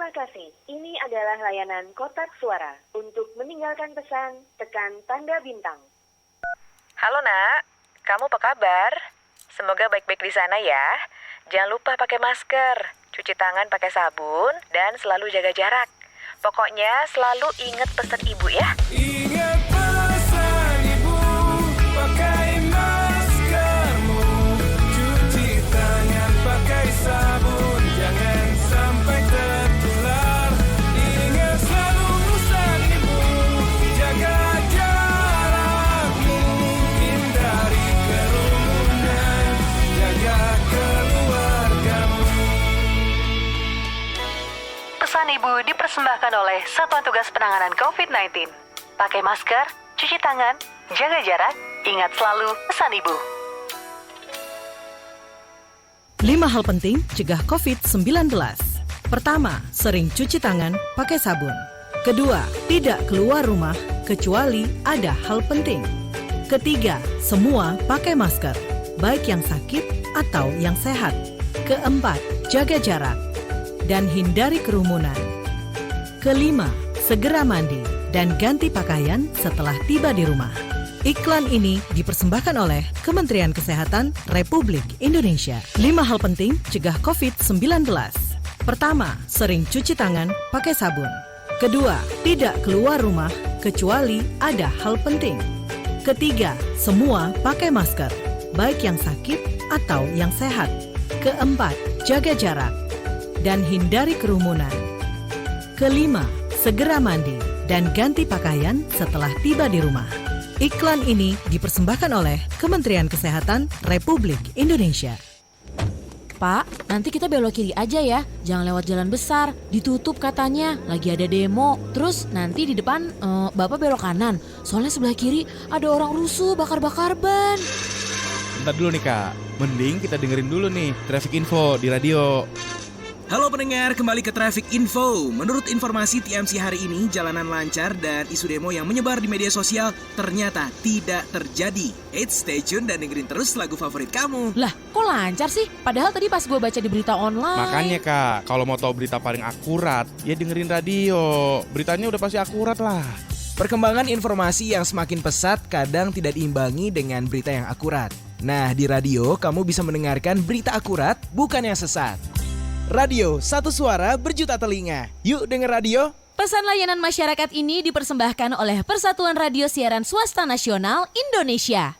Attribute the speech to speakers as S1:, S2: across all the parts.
S1: Terima kasih. Ini adalah layanan kotak suara. Untuk meninggalkan pesan, tekan tanda bintang.
S2: Halo nak, kamu apa kabar? Semoga baik-baik di sana ya. Jangan lupa pakai masker, cuci tangan pakai sabun, dan selalu jaga jarak. Pokoknya selalu ingat pesan ibu ya.
S3: Ingat pesan ibu, pakai maskermu, cuci tangan pakai sabun, jangan sampai tertular. Ingat selalu pesan ibu, jaga jarakmu, hindari kerumunan, jaga keluargamu.
S2: Pesan ibu dipersembahkan oleh Satuan Tugas Penanganan COVID-19. Pakai masker, cuci tangan, jaga jarak, ingat selalu pesan ibu.
S4: 5 hal penting cegah COVID-19. Pertama, sering cuci tangan pakai sabun. Kedua, tidak keluar rumah kecuali ada hal penting. Ketiga, semua pakai masker, baik yang sakit atau yang sehat. Keempat, jaga jarak dan hindari kerumunan. Kelima, segera mandi dan ganti pakaian setelah tiba di rumah. Iklan ini dipersembahkan oleh Kementerian Kesehatan Republik Indonesia. 5 hal penting cegah COVID-19. Pertama, sering cuci tangan pakai sabun. Kedua, tidak keluar rumah kecuali ada hal penting. Ketiga, semua pakai masker, baik yang sakit atau yang sehat. Keempat, jaga jarak dan hindari kerumunan. Kelima, segera mandi dan ganti pakaian setelah tiba di rumah. Iklan ini dipersembahkan oleh Kementerian Kesehatan Republik Indonesia.
S5: Pak, nanti kita belok kiri aja ya. Jangan lewat jalan besar. Ditutup katanya, lagi ada demo. Terus nanti di depan Bapak belok kanan. Soalnya sebelah kiri ada orang rusuh bakar-bakar ban.
S6: Bentar dulu nih Kak, mending kita dengerin dulu nih traffic info di radio.
S7: Halo pendengar, kembali ke Traffic Info. Menurut informasi TMC hari ini, jalanan lancar dan isu demo yang menyebar di media sosial ternyata tidak terjadi. Stay tune dan dengerin terus lagu favorit kamu.
S5: Lah, kok lancar sih? Padahal tadi pas gue baca di berita online.
S6: Makanya Kak, kalau mau tahu berita paling akurat, ya dengerin radio. Beritanya udah pasti akurat lah.
S7: Perkembangan informasi yang semakin pesat kadang tidak diimbangi dengan berita yang akurat. Nah, di radio kamu bisa mendengarkan berita akurat, bukan yang sesat. Radio, satu suara berjuta telinga. Yuk denger radio.
S5: Pesan layanan masyarakat ini dipersembahkan oleh Persatuan Radio Siaran Swasta Nasional Indonesia.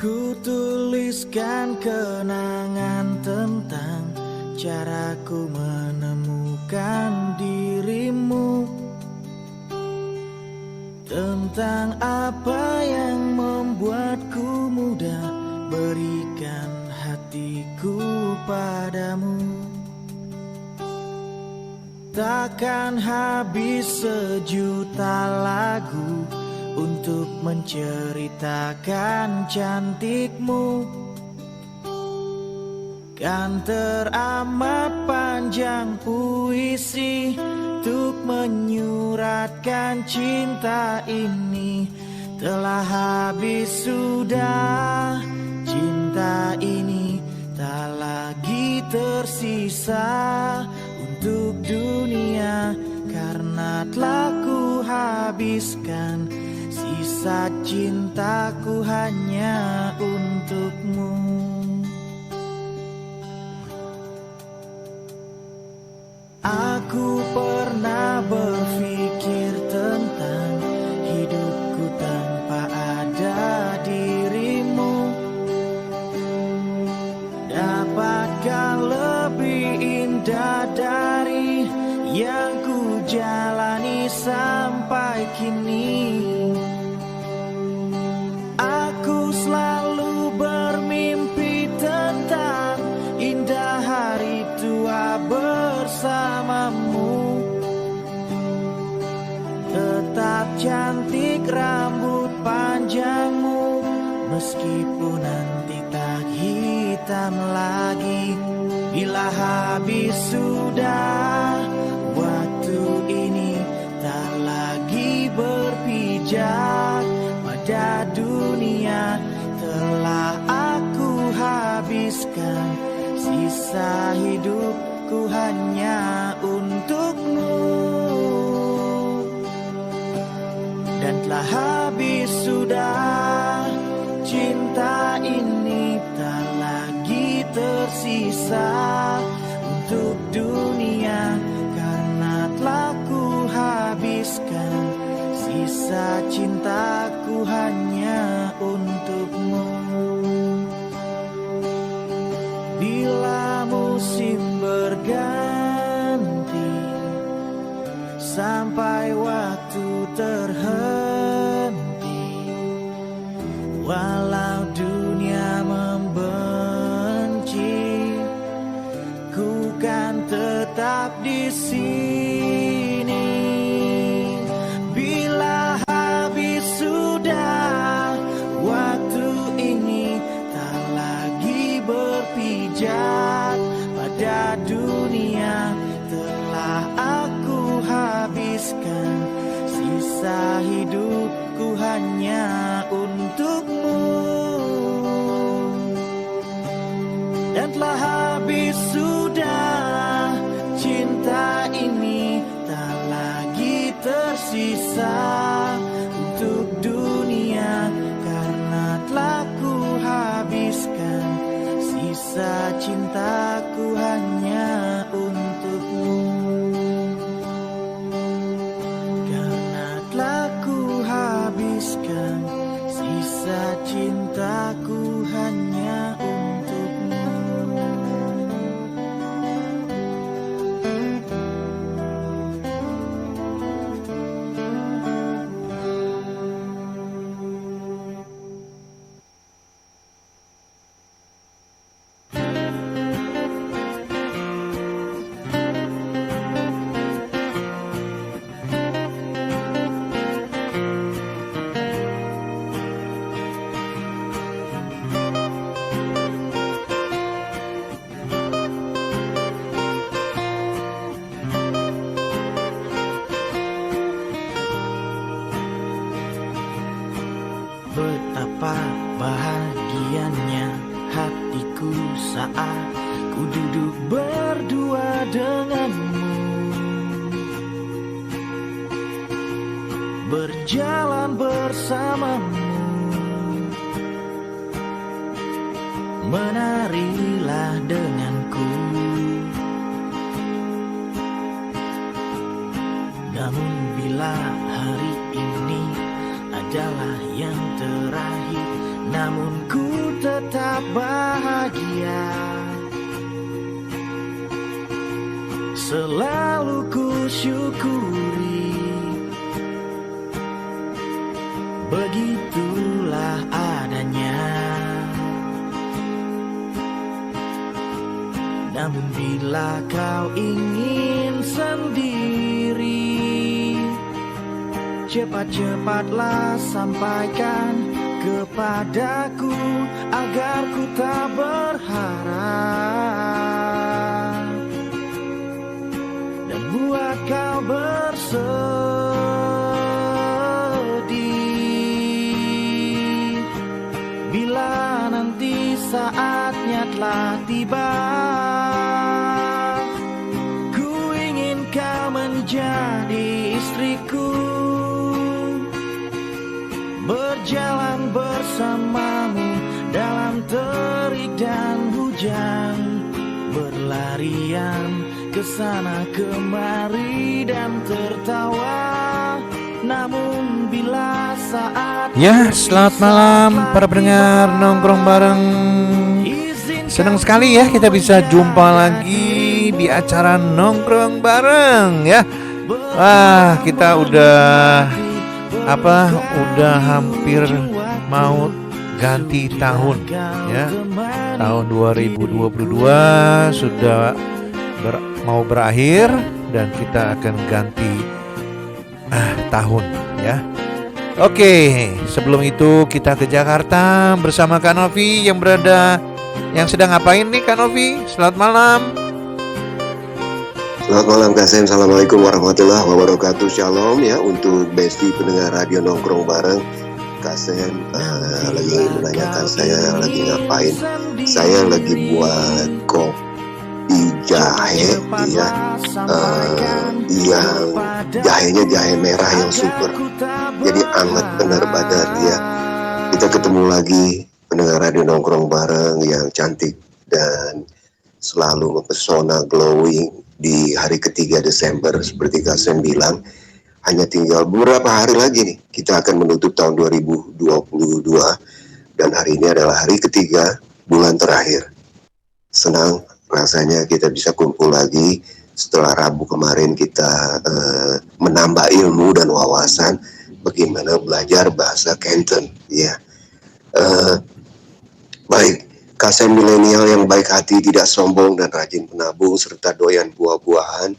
S3: Ku tuliskan kenangan tentang caraku menemukan dirimu, tentang apa yang membuatku mudah berikan hatiku padamu. Takkan habis sejuta lagu untuk menceritakan cantikmu. Kan teramat panjang puisi untuk menyuratkan cinta ini. Telah habis sudah cinta ini, tak lagi tersisa untuk dunia, karena telah ku habiskan sisa cintaku hanya untukmu. Aku pernah berpikir tentang hidupku tanpa ada dirimu. Dapatkah lebih indah dari yang ku jalani sampai kini? Aku selalu bermimpi tentang indah hari tua bersamamu. Tetap cantik rambut panjangmu, Meskipun nanti tak hitam lagi, bila habis sudah waktu ini tak lagi berpijak pada dunia. Telah aku habiskan sisa hidupku hanya untukmu, dan telah habis sudah cinta ini tak lagi tersisa untuk dunia, karena telah ku habiskan sisa cintaku hanya untukmu. Bila musim berganti sampai waktu terhenti, walau dunia membenci, ku kan tetap di sini. Bila habis sudah waktu ini tak lagi berpijak pada dunia, telah aku habiskan sisa hidupku hanya untukmu, dan telah habis sudah cinta ini tak lagi tersisa untuk dunia, karena telah ku habiskan sisa cintaku hanya untukmu, karena telah ku habiskan sisa cintaku hanya untukmu. Betapa bahagianya hatiku saat ku duduk berdua denganmu, berjalan bersamamu. Menarilah denganku, namun bila hari ini adalah yang terakhir, namun ku tetap bahagia. Selalu ku syukuri, begitulah adanya. Namun bila kau ingin sendiri, cepat-cepatlah sampaikan kepadaku agar ku tak berharap dan buat kau bersedih. Bila nanti saatnya telah tiba, ku ingin kau menjadi istriku, berjalan bersamamu dalam terik dan hujan, berlarian ke sana kemari dan tertawa. Namun bila saat
S8: Ya, selamat malam para pendengar nongkrong bareng. Senang sekali ya kita bisa jumpa lagi di acara nongkrong bareng ya. Wah, kita udah hampir mau ganti tahun ya. Tahun 2022 sudah mau berakhir dan kita akan ganti tahun ya. Oke, sebelum itu kita ke Jakarta bersama Kak Novi yang sedang ngapain nih Kak Novi? Selamat malam.
S9: Selamat malam Kak Sam, Assalamualaikum warahmatullahi wabarakatuh. Shalom ya untuk besti pendengar radio nongkrong bareng. Kak Sam lagi menanyakan saya lagi ngapain. Saya lagi buat kopi jahe ya, yang jahenya jahe merah yang super. Jadi anget benar badan ya. Kita ketemu lagi pendengar radio nongkrong bareng yang cantik dan selalu mempesona, glowing di hari ketiga Desember seperti Kak Sam bilang. Hanya tinggal beberapa hari lagi nih kita akan menutup tahun 2022 dan hari ini adalah hari ketiga bulan terakhir. Senang rasanya kita bisa kumpul lagi setelah Rabu kemarin kita menambah ilmu dan wawasan bagaimana belajar bahasa Canton ya. Baik, Kak Sam milenial yang baik hati, tidak sombong dan rajin menabung serta doyan buah-buahan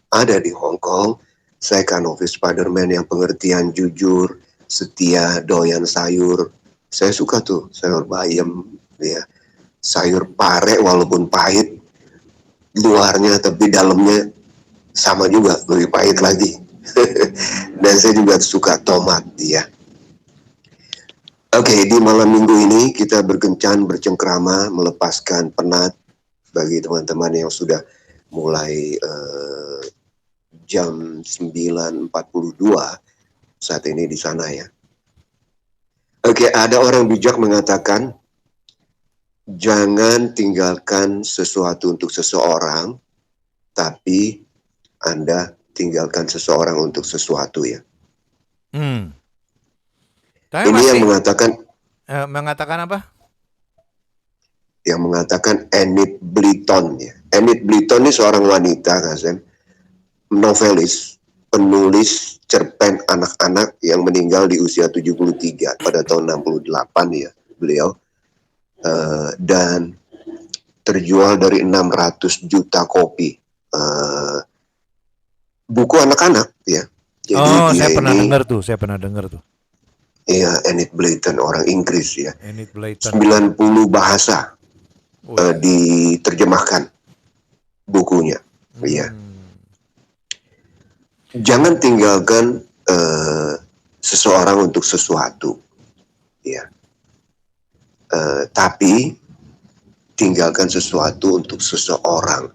S9: ada di Hong Kong. Saya Kak Novi Spiderman yang pengertian, jujur, setia, doyan sayur. Saya suka tuh sayur bayam, ya, sayur pare walaupun pahit luarnya tapi dalamnya sama juga lebih pahit lagi. Dan saya juga suka tomat, ya. Oke, di malam minggu ini kita berkencan, bercengkrama, melepaskan penat bagi teman-teman yang sudah mulai jam 9.42 saat ini di sana ya. Oke, ada orang bijak mengatakan jangan tinggalkan sesuatu untuk seseorang, tapi Anda tinggalkan seseorang untuk sesuatu ya. Ini yang
S8: mengatakan apa?
S9: Yang mengatakan Enid Blyton ya. Enid Blyton ini seorang wanita, Kasem, novelis, penulis cerpen anak-anak yang meninggal di usia 73 pada tahun 68 ya beliau, dan terjual dari 600 juta kopi buku anak-anak ya. Jadi
S8: saya pernah dengar tuh.
S9: Iya, Enid Blyton orang Inggris ya.
S8: Enid Blyton.
S9: 90 bahasa diterjemahkan bukunya. Iya. Jangan tinggalkan seseorang untuk sesuatu, ya. Tapi tinggalkan sesuatu untuk seseorang.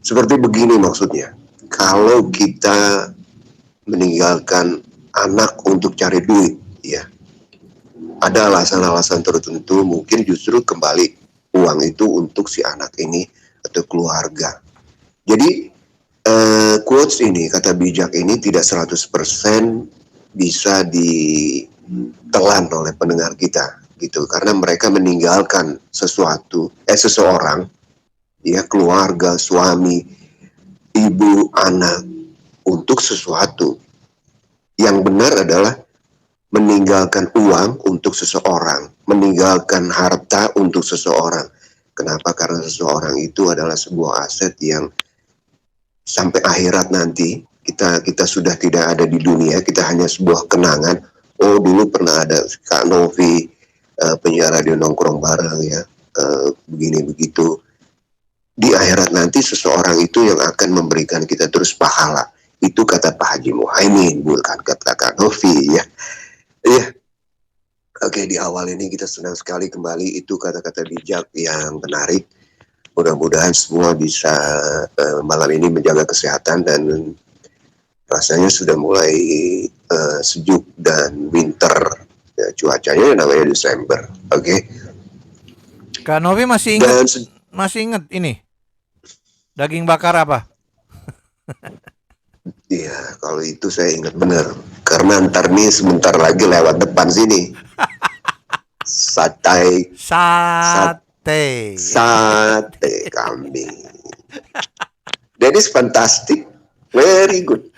S9: Seperti begini maksudnya. Kalau kita meninggalkan anak untuk cari duit, ya, ada alasan-alasan tertentu. Mungkin justru kembali uang itu untuk si anak ini atau keluarga. Jadi quotes ini, kata bijak ini tidak 100% bisa ditelan oleh pendengar kita gitu, karena mereka meninggalkan seseorang ya, keluarga, suami, ibu, anak untuk sesuatu. Yang benar adalah meninggalkan uang untuk seseorang, meninggalkan harta untuk seseorang. Kenapa? Karena seseorang itu adalah sebuah aset yang sampai akhirat nanti kita sudah tidak ada di dunia, kita hanya sebuah kenangan. Oh, dulu pernah ada Kak Novi penyiar radio nongkrong bareng ya, begini begitu. Di akhirat nanti seseorang itu yang akan memberikan kita terus pahala. Itu kata Pak Haji Muhaimin, bukan kata Kak Novi ya. Iya. Oke, di awal ini kita senang sekali kembali, itu kata-kata bijak yang menarik. Mudah-mudahan semua bisa malam ini menjaga kesehatan dan rasanya sudah mulai sejuk dan winter. Ya, cuacanya namanya Desember. Oke.
S8: Kak Novi masih ingat ini daging bakar apa?
S9: Iya, kalau itu saya ingat benar. Karena ntar nih sebentar lagi lewat depan sini. Sate kambing. That is fantastic. Very good.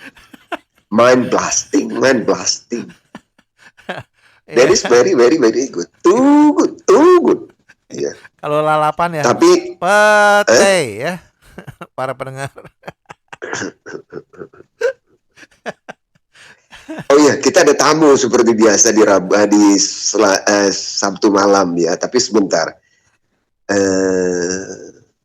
S9: Mind blasting. That is very, very, very good. Too good. Yeah.
S8: Kalau lalapan ya.
S9: Tapi
S8: pete ya. Para pendengar.
S9: Oh iya, kita kita ada tamu seperti biasa di Sabtu malam ya, tapi sebentar.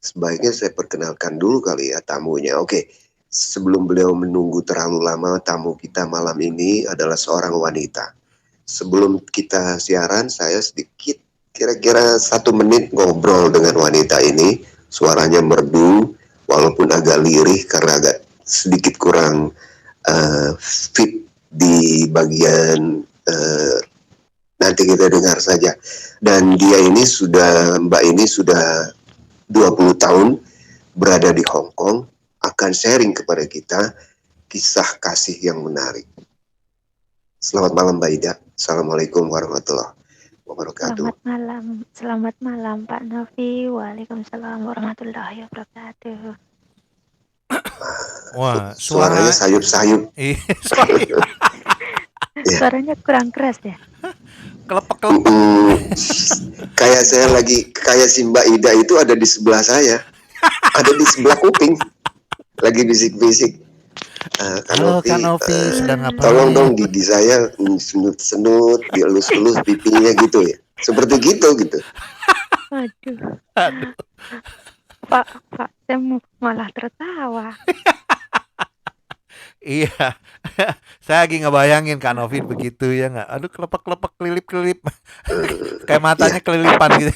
S9: Sebaiknya saya perkenalkan dulu kali ya tamunya. Oke, sebelum beliau menunggu terlalu lama, tamu kita malam ini adalah seorang wanita. Sebelum kita siaran, saya sedikit kira-kira 1 menit ngobrol dengan wanita ini. Suaranya merdu, walaupun agak lirih karena agak sedikit kurang fit di bagian nanti kita dengar saja. Dan Mbak ini sudah 20 tahun berada di Hong Kong, akan sharing kepada kita kisah kasih yang menarik. Selamat malam Mbak Ida. Assalamualaikum warahmatullahi wabarakatuh.
S10: Selamat malam Pak Novi. Waalaikumsalam warahmatullahi wabarakatuh.
S8: Wah,
S9: suaranya sayup-sayup.
S10: Suaranya kurang keras ya.
S9: Kayak si Mbak Ida itu ada di sebelah saya, ada di sebelah kuping, lagi bisik-bisik.
S8: Halo Kak Novi, sedang apa?
S9: Tolong dong gigi saya senut-senut, dielus-elus pipinya gitu ya, seperti gitu.
S10: Aduh. Pak, saya malah tertawa.
S8: Iya, saya lagi ngebayangin Kak Novi begitu ya nggak? Aduh, kelepek-kelepek, kelilip-kelilip, kayak matanya kelilipan gitu.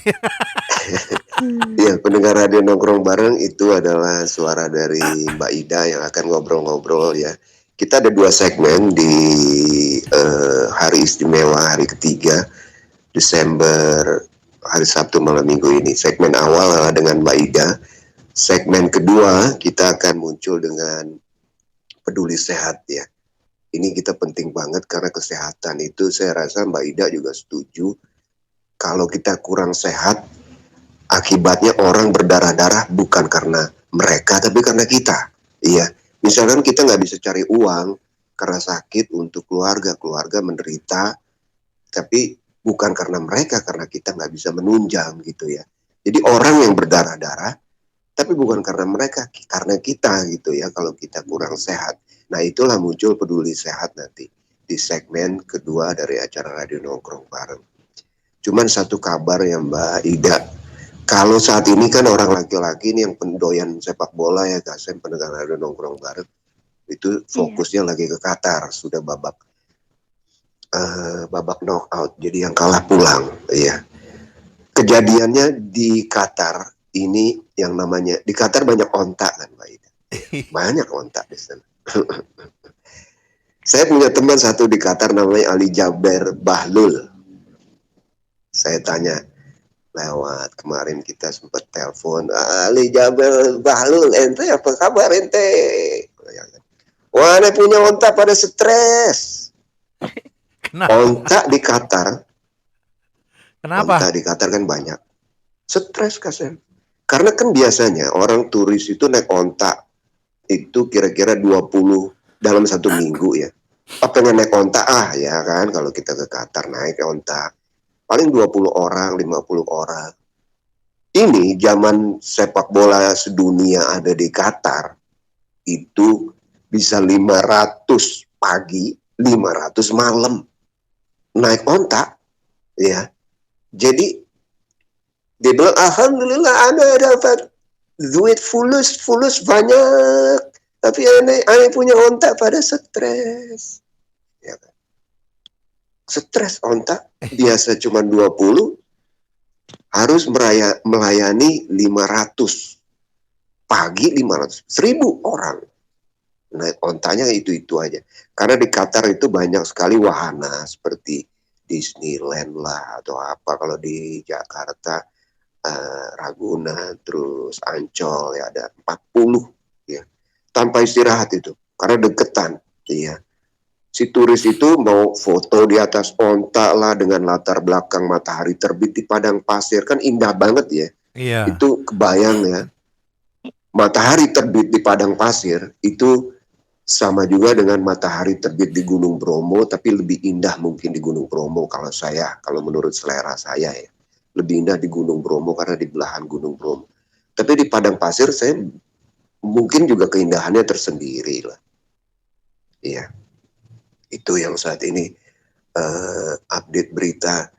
S9: Iya, pendengar radio nongkrong bareng itu adalah suara dari Mbak Ida yang akan ngobrol-ngobrol ya. Kita ada 2 segmen di hari istimewa hari ketiga Desember, hari Sabtu malam minggu ini. Segmen awal adalah dengan Mbak Ida. Segmen kedua kita akan muncul dengan peduli sehat ya. Ini kita penting banget karena kesehatan itu saya rasa Mbak Ida juga setuju. Kalau kita kurang sehat, akibatnya orang berdarah-darah bukan karena mereka tapi karena kita. Iya. Misalkan kita nggak bisa cari uang karena sakit untuk keluarga menderita, tapi bukan karena mereka, karena kita nggak bisa menunjang gitu ya. Jadi orang yang berdarah-darah tapi bukan karena mereka, karena kita gitu ya, kalau kita kurang sehat. Nah itulah muncul peduli sehat nanti di segmen kedua dari acara Radio Nongkrong Bareng. Cuman satu kabar ya Mbak Ida, kalau saat ini kan orang laki-laki ini yang pendoyan sepak bola ya Kak, saya pendengar Radio Nongkrong Bareng, itu fokusnya lagi ke Qatar, sudah babak knockout, jadi yang kalah pulang ya. Kejadiannya di Qatar ini yang namanya, di Qatar banyak onta kan Mbak Ida. Banyak onta di sana. Saya punya teman satu di Qatar namanya Ali Jaber Bahlul. Saya tanya lewat, kemarin kita sempat telepon, Ali Jaber Bahlul, ente apa kabar ente? Wah, ane punya onta pada stres. Onta di Qatar.
S8: Kenapa?
S9: Onta di Qatar kan banyak. Stres kasihan. Karena kan biasanya orang turis itu naik onta itu kira-kira 20 dalam 1 minggu ya. Pengen naik onta ya kan, kalau kita ke Qatar naik onta paling 20 orang, 50 orang. Ini zaman sepak bola sedunia ada di Qatar itu bisa 500 pagi, 500 malam naik onta ya. Jadi dia bilang, alhamdulillah Anda dapat duit fulus banyak, tapi ane punya onta pada stres. Ya kan? Stres onta, biasa cuma 20, harus melayani 500. Pagi 500, 1000 orang. Naik ontanya itu aja. Karena di Qatar itu banyak sekali wahana, seperti Disneyland lah, atau apa. Kalau di Jakarta, Ragunan, terus Ancol ya ada 40 ya, tanpa istirahat itu karena deketan ya. Si turis itu mau foto di atas onta lah dengan latar belakang matahari terbit di padang pasir, kan indah banget ya.
S8: Iya.
S9: Itu kebayang ya, matahari terbit di padang pasir itu sama juga dengan matahari terbit di Gunung Bromo, tapi lebih indah mungkin di Gunung Bromo kalau menurut selera saya ya. Lebih indah di Gunung Bromo karena di belahan Gunung Bromo. Tapi di padang pasir saya mungkin juga keindahannya tersendiri lah. Iya. Itu yang saat ini update berita.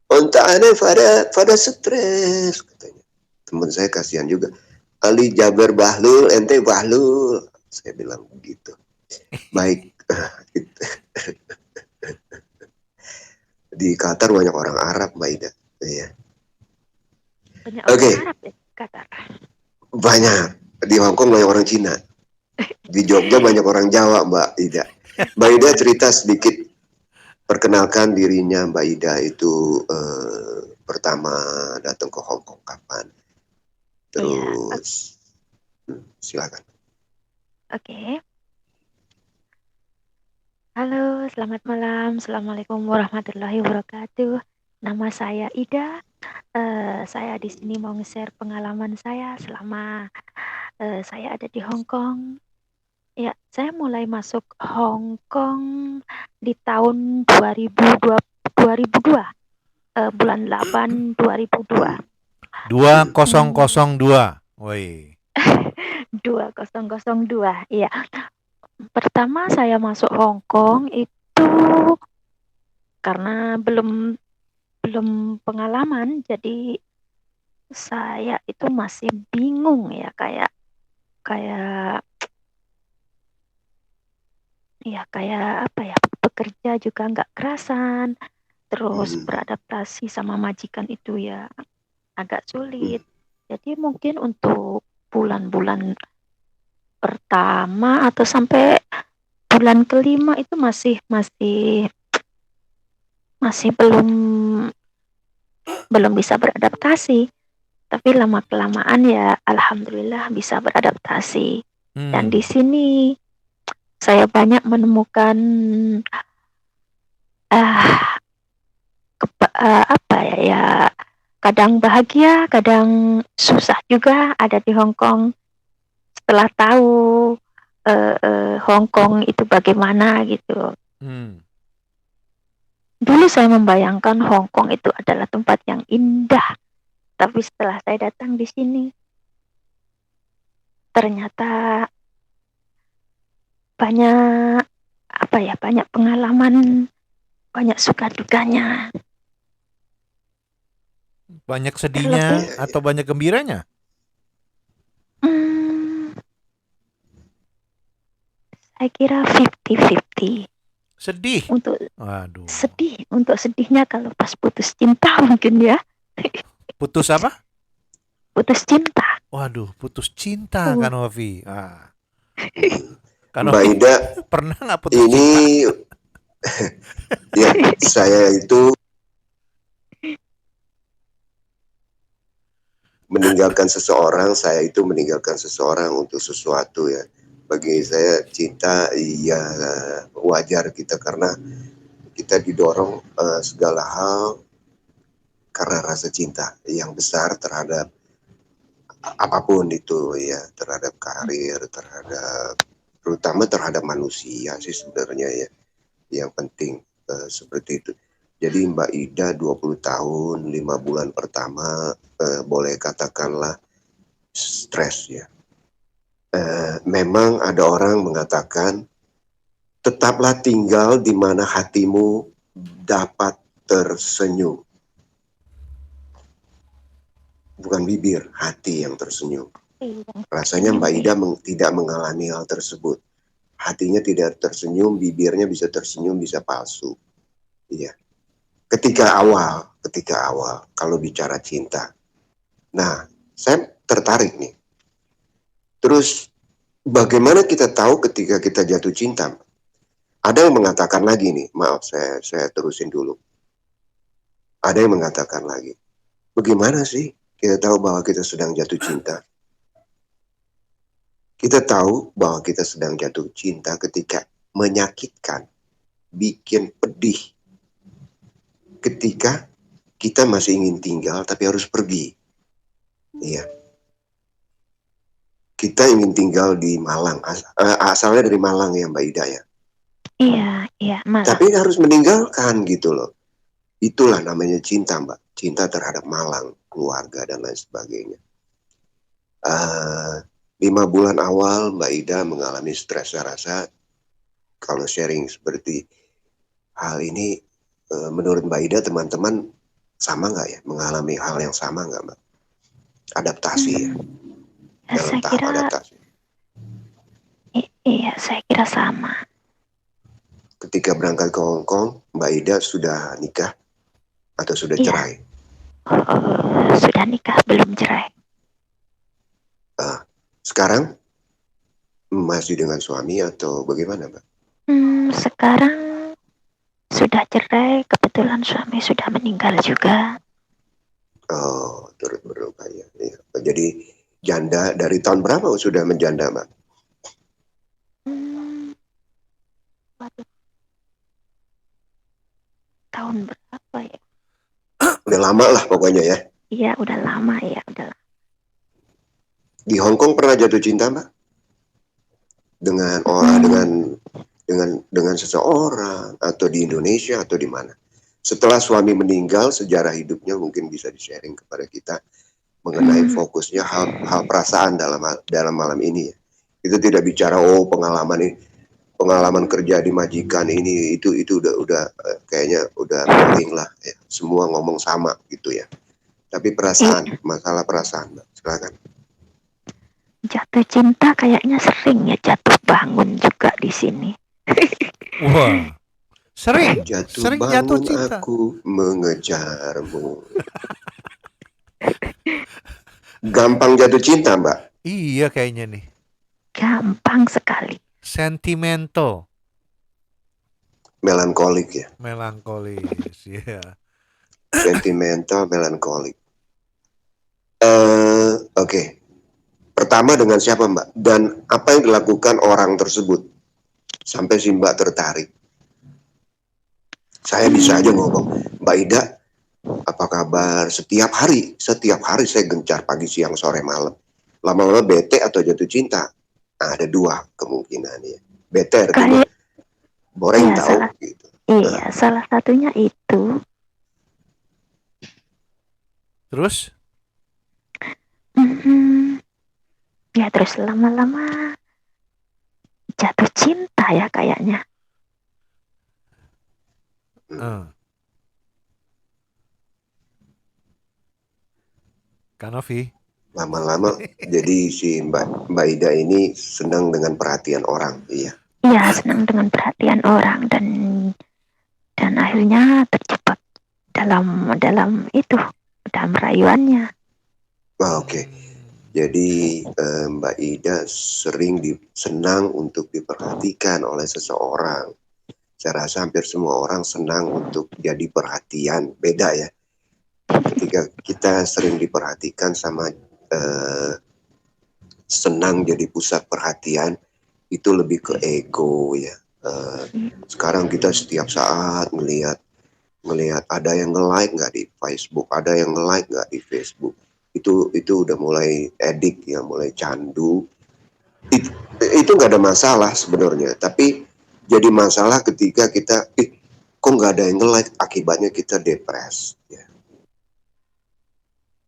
S9: Onta aneh pada stres katanya. Teman saya kasihan juga. Ali Jaber Bahlul, ente Bahlul. Saya bilang begitu. Baik. Di Qatar banyak orang Arab, Mbak Ida. Iya.
S10: Banyak orang Arab ya, Qatar.
S9: Banyak. Di Hong Kong banyak orang Cina. Di Jogja banyak orang Jawa, Mbak Ida. Mbak Ida cerita sedikit. Perkenalkan dirinya, Mbak Ida itu pertama datang ke Hong Kong kapan? Terus silakan.
S10: Oke. Halo, selamat malam. Assalamualaikum warahmatullahi wabarakatuh. Nama saya Ida. Saya di sini mau nge-share pengalaman saya selama saya ada di Hong Kong. Ya, saya mulai masuk Hong Kong di tahun 2002, bulan 8 2002.
S8: 2002. Woi.
S10: 2002, iya. Pertama saya masuk Hong Kong itu karena belum pengalaman, jadi saya itu masih bingung ya, kayak apa ya, bekerja juga nggak kerasan, terus beradaptasi sama majikan itu ya agak sulit. Jadi mungkin untuk bulan-bulan pertama atau sampai bulan kelima itu masih belum bisa beradaptasi. Tapi lama kelamaan ya alhamdulillah bisa beradaptasi. Dan di sini saya banyak menemukan kadang bahagia, kadang susah juga ada di Hong Kong. Setelah tahu Hong Kong itu bagaimana gitu. Dulu saya membayangkan Hong Kong itu adalah tempat yang indah, tapi setelah saya datang di sini, ternyata banyak pengalaman, banyak suka dukanya.
S8: Banyak sedihnya atau banyak gembiranya?
S10: Saya kira 50-50.
S8: Sedih?
S10: Sedih. Untuk sedihnya kalau pas putus cinta mungkin ya.
S8: Putus apa?
S10: Putus cinta.
S8: Waduh, putus cinta kan Novi.
S9: Mbak Ida
S8: pernah nggak putus cinta?
S9: Ya, saya itu meninggalkan seseorang untuk sesuatu ya. Bagi saya cinta ya wajar kita, karena kita didorong segala hal karena rasa cinta yang besar terhadap apapun itu ya, terhadap karir, terutama terhadap manusia sih sebenarnya ya, yang penting seperti itu. Jadi Mbak Ida 20 tahun 5 bulan pertama boleh katakanlah stres ya. Memang ada orang mengatakan tetaplah tinggal di mana hatimu dapat tersenyum. Bukan bibir, hati yang tersenyum. Rasanya Mbak Ida tidak mengalami hal tersebut. Hatinya tidak tersenyum, bibirnya bisa tersenyum, bisa palsu. Iya. Ketika awal, kalau bicara cinta. Nah, saya tertarik nih. Terus, bagaimana kita tahu ketika kita jatuh cinta? Ada yang mengatakan lagi nih, maaf saya terusin dulu. Ada yang mengatakan lagi, bagaimana sih kita tahu bahwa kita sedang jatuh cinta? Kita tahu bahwa kita sedang jatuh cinta ketika menyakitkan, bikin pedih. Ketika kita masih ingin tinggal tapi harus pergi. Iya. Kita ingin tinggal di Malang, asalnya dari Malang ya Mbak Ida ya.
S10: Iya, Malang.
S9: Tapi harus meninggalkan gitu loh. Itulah namanya cinta Mbak, cinta terhadap Malang, keluarga dan lain sebagainya. 5 bulan awal Mbak Ida mengalami stres, saya rasa kalau sharing seperti hal ini, menurut Mbak Ida teman-teman sama nggak ya? Mengalami hal yang sama nggak Mbak? Adaptasi ya? Dalam
S10: Saya
S9: tahap
S10: kira
S9: adaptasi.
S10: iya, saya kira sama.
S9: Ketika berangkat ke Hong Kong, Mbak Ida sudah nikah atau sudah
S10: Iya.
S9: cerai?
S10: Sudah nikah, belum cerai.
S9: Sekarang masih dengan suami atau bagaimana Mbak?
S10: Sekarang sudah cerai, kebetulan suami sudah meninggal juga.
S9: Oh, turut berduka ya. Iya. Jadi janda dari tahun berapa sudah menjanda Mbak?
S10: Waduh, tahun berapa ya?
S9: Udah lama lah pokoknya ya.
S10: Iya, udah lama ya, udah lama.
S9: Di Hong Kong pernah jatuh cinta Mbak? Dengan orang, dengan seseorang, atau di Indonesia atau di mana? Setelah suami meninggal, sejarah hidupnya mungkin bisa di-sharing kepada kita mengenai fokusnya hal perasaan dalam malam ini ya. Itu tidak bicara pengalaman kerja di majikan ini itu udah kayaknya udah boring lah ya. Semua ngomong sama gitu ya. Tapi perasaan, masalah perasaan, Mbak. Silakan.
S10: Jatuh cinta kayaknya sering ya, jatuh bangun juga di sini.
S8: Wah, sering
S9: Jatuh
S8: jatuh
S9: bangun
S8: cinta.
S9: aku mengejarmu. Gampang jatuh cinta, Mbak.
S8: Iya kayaknya nih.
S10: Gampang sekali.
S8: Sentimental.
S9: Melankolik ya.
S8: Melankolis, ya.
S9: Sentimental, melankolik. Oke. Pertama dengan siapa Mbak? Dan apa yang dilakukan orang tersebut sampai si Mbak tertarik? Saya bisa aja ngomong, Mbak Ida, apa kabar? Setiap hari saya gencar pagi, siang, sore, malam. Lama-lama bete atau jatuh cinta? Nah, ada dua kemungkinan ya. Bete artinya boring tahu gitu.
S10: Iya, salah satunya itu.
S8: Terus?
S10: Ya terus lama-lama jatuh cinta ya kayaknya.
S8: Kanovi.
S9: Lama-lama jadi si Mbak Ida ini senang dengan perhatian orang, iya.
S10: Iya, senang dengan perhatian orang dan akhirnya terjebak dalam rayuannya.
S9: Oke. Jadi Mbak Ida senang untuk diperhatikan oleh seseorang. Saya rasa hampir semua orang senang untuk jadi perhatian. Beda ya. Ketika kita sering diperhatikan sama senang jadi pusat perhatian, itu lebih ke ego ya. Sekarang kita setiap saat melihat ada yang nge-like nggak di Facebook, ada yang nge-like nggak di Facebook. Itu udah mulai edik ya, mulai candu. Itu nggak ada masalah sebenarnya, tapi jadi masalah ketika kita kok nggak ada yang nge-like, akibatnya kita depres ya.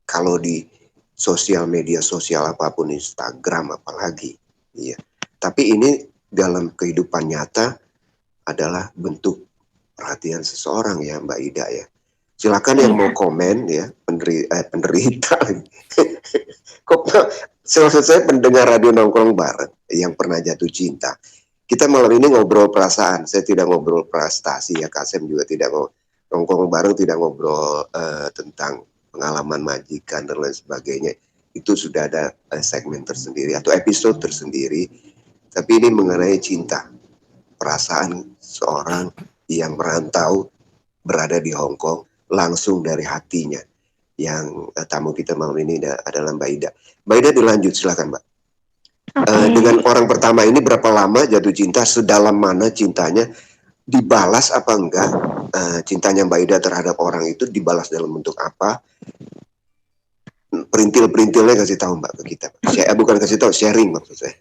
S9: Kalau di sosial media sosial apapun, Instagram apalagi ya. Tapi ini dalam kehidupan nyata adalah bentuk perhatian seseorang ya Mbak Ida ya. Silakan yang mau komen ya, penderita. Kok maksud saya pendengar radio nongkrong bareng yang pernah jatuh cinta. Kita malam ini ngobrol perasaan, saya tidak ngobrol prestasi ya, Kasem juga tidak nongkrong bareng, tidak ngobrol tentang pengalaman majikan dan lain sebagainya. Itu sudah ada segmen tersendiri atau episode tersendiri. Tapi ini mengenai cinta, perasaan seorang yang merantau berada di Hong Kong langsung dari hatinya. Yang tamu kita malam ini adalah Mbak Ida. Mbak Ida dilanjut, silakan Mbak. Dengan orang pertama ini berapa lama jatuh cinta, sedalam mana cintanya, dibalas apa enggak, cintanya Mbak Ida terhadap orang itu dibalas dalam bentuk apa? Perintil-perintilnya kasih tahu Mbak ke kita. Bukan kasih tahu, sharing maksud saya.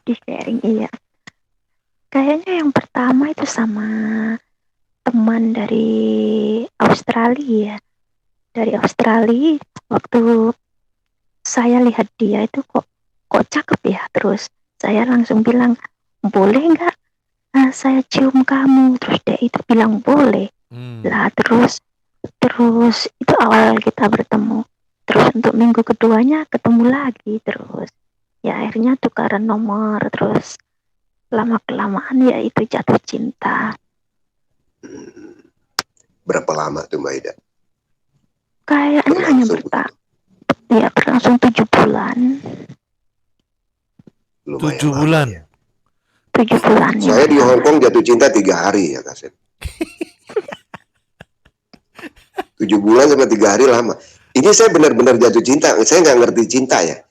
S10: Di sharing, iya. Kayaknya yang pertama itu sama teman dari Australia. Dari Australia, waktu saya lihat dia itu kok cakep ya. Terus saya langsung bilang, boleh nggak saya cium kamu, terus dia itu bilang boleh. Lah terus itu awal kita bertemu. Terus untuk minggu keduanya ketemu lagi terus. Ya akhirnya tukaran nomor, terus lama-kelamaan ya itu jatuh cinta.
S9: Berapa lama tuh Mbak Ida?
S10: Kayaknya hanya berlangsung 7 bulan.
S9: Lumayan
S8: 7 bulan.
S9: Ya.
S10: 7 bulan.
S9: Saya di Hong Kong jatuh cinta 3 hari ya Kasep. 7 bulan sama 3 hari lama. Ini saya benar-benar jatuh cinta. Saya nggak ngerti cinta ya.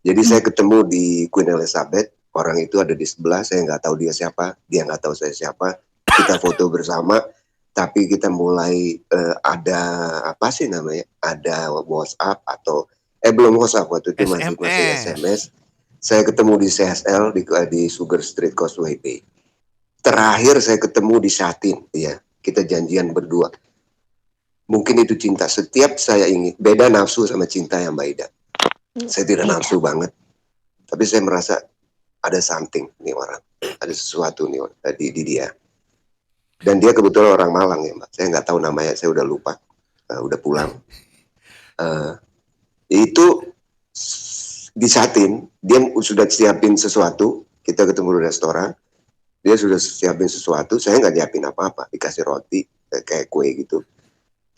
S9: Jadi saya ketemu di Queen Elizabeth. Orang itu ada di sebelah. Saya nggak tahu dia siapa. Dia nggak tahu saya siapa. Kita foto bersama. Tapi kita mulai ada apa sih namanya? Ada WhatsApp atau belum WhatsApp waktu itu masih SMS. Saya ketemu di CSL di Sugar Street Causeway Bay. Terakhir saya ketemu di Satin, ya. Kita janjian berdua. Mungkin itu cinta. Setiap saya ingin, beda nafsu sama cinta yang Mbak Ida. Saya tidak nafsu banget, tapi saya merasa ada something nih orang, ada sesuatu nih di dia. Dan dia kebetulan orang Malang ya Mbak. Saya nggak tahu namanya, saya udah lupa, udah pulang. Itu di Satin, dia sudah siapin sesuatu. Kita ketemu di restoran, dia sudah siapin sesuatu. Saya nggak nyiapin apa-apa, dikasih roti kayak kue gitu.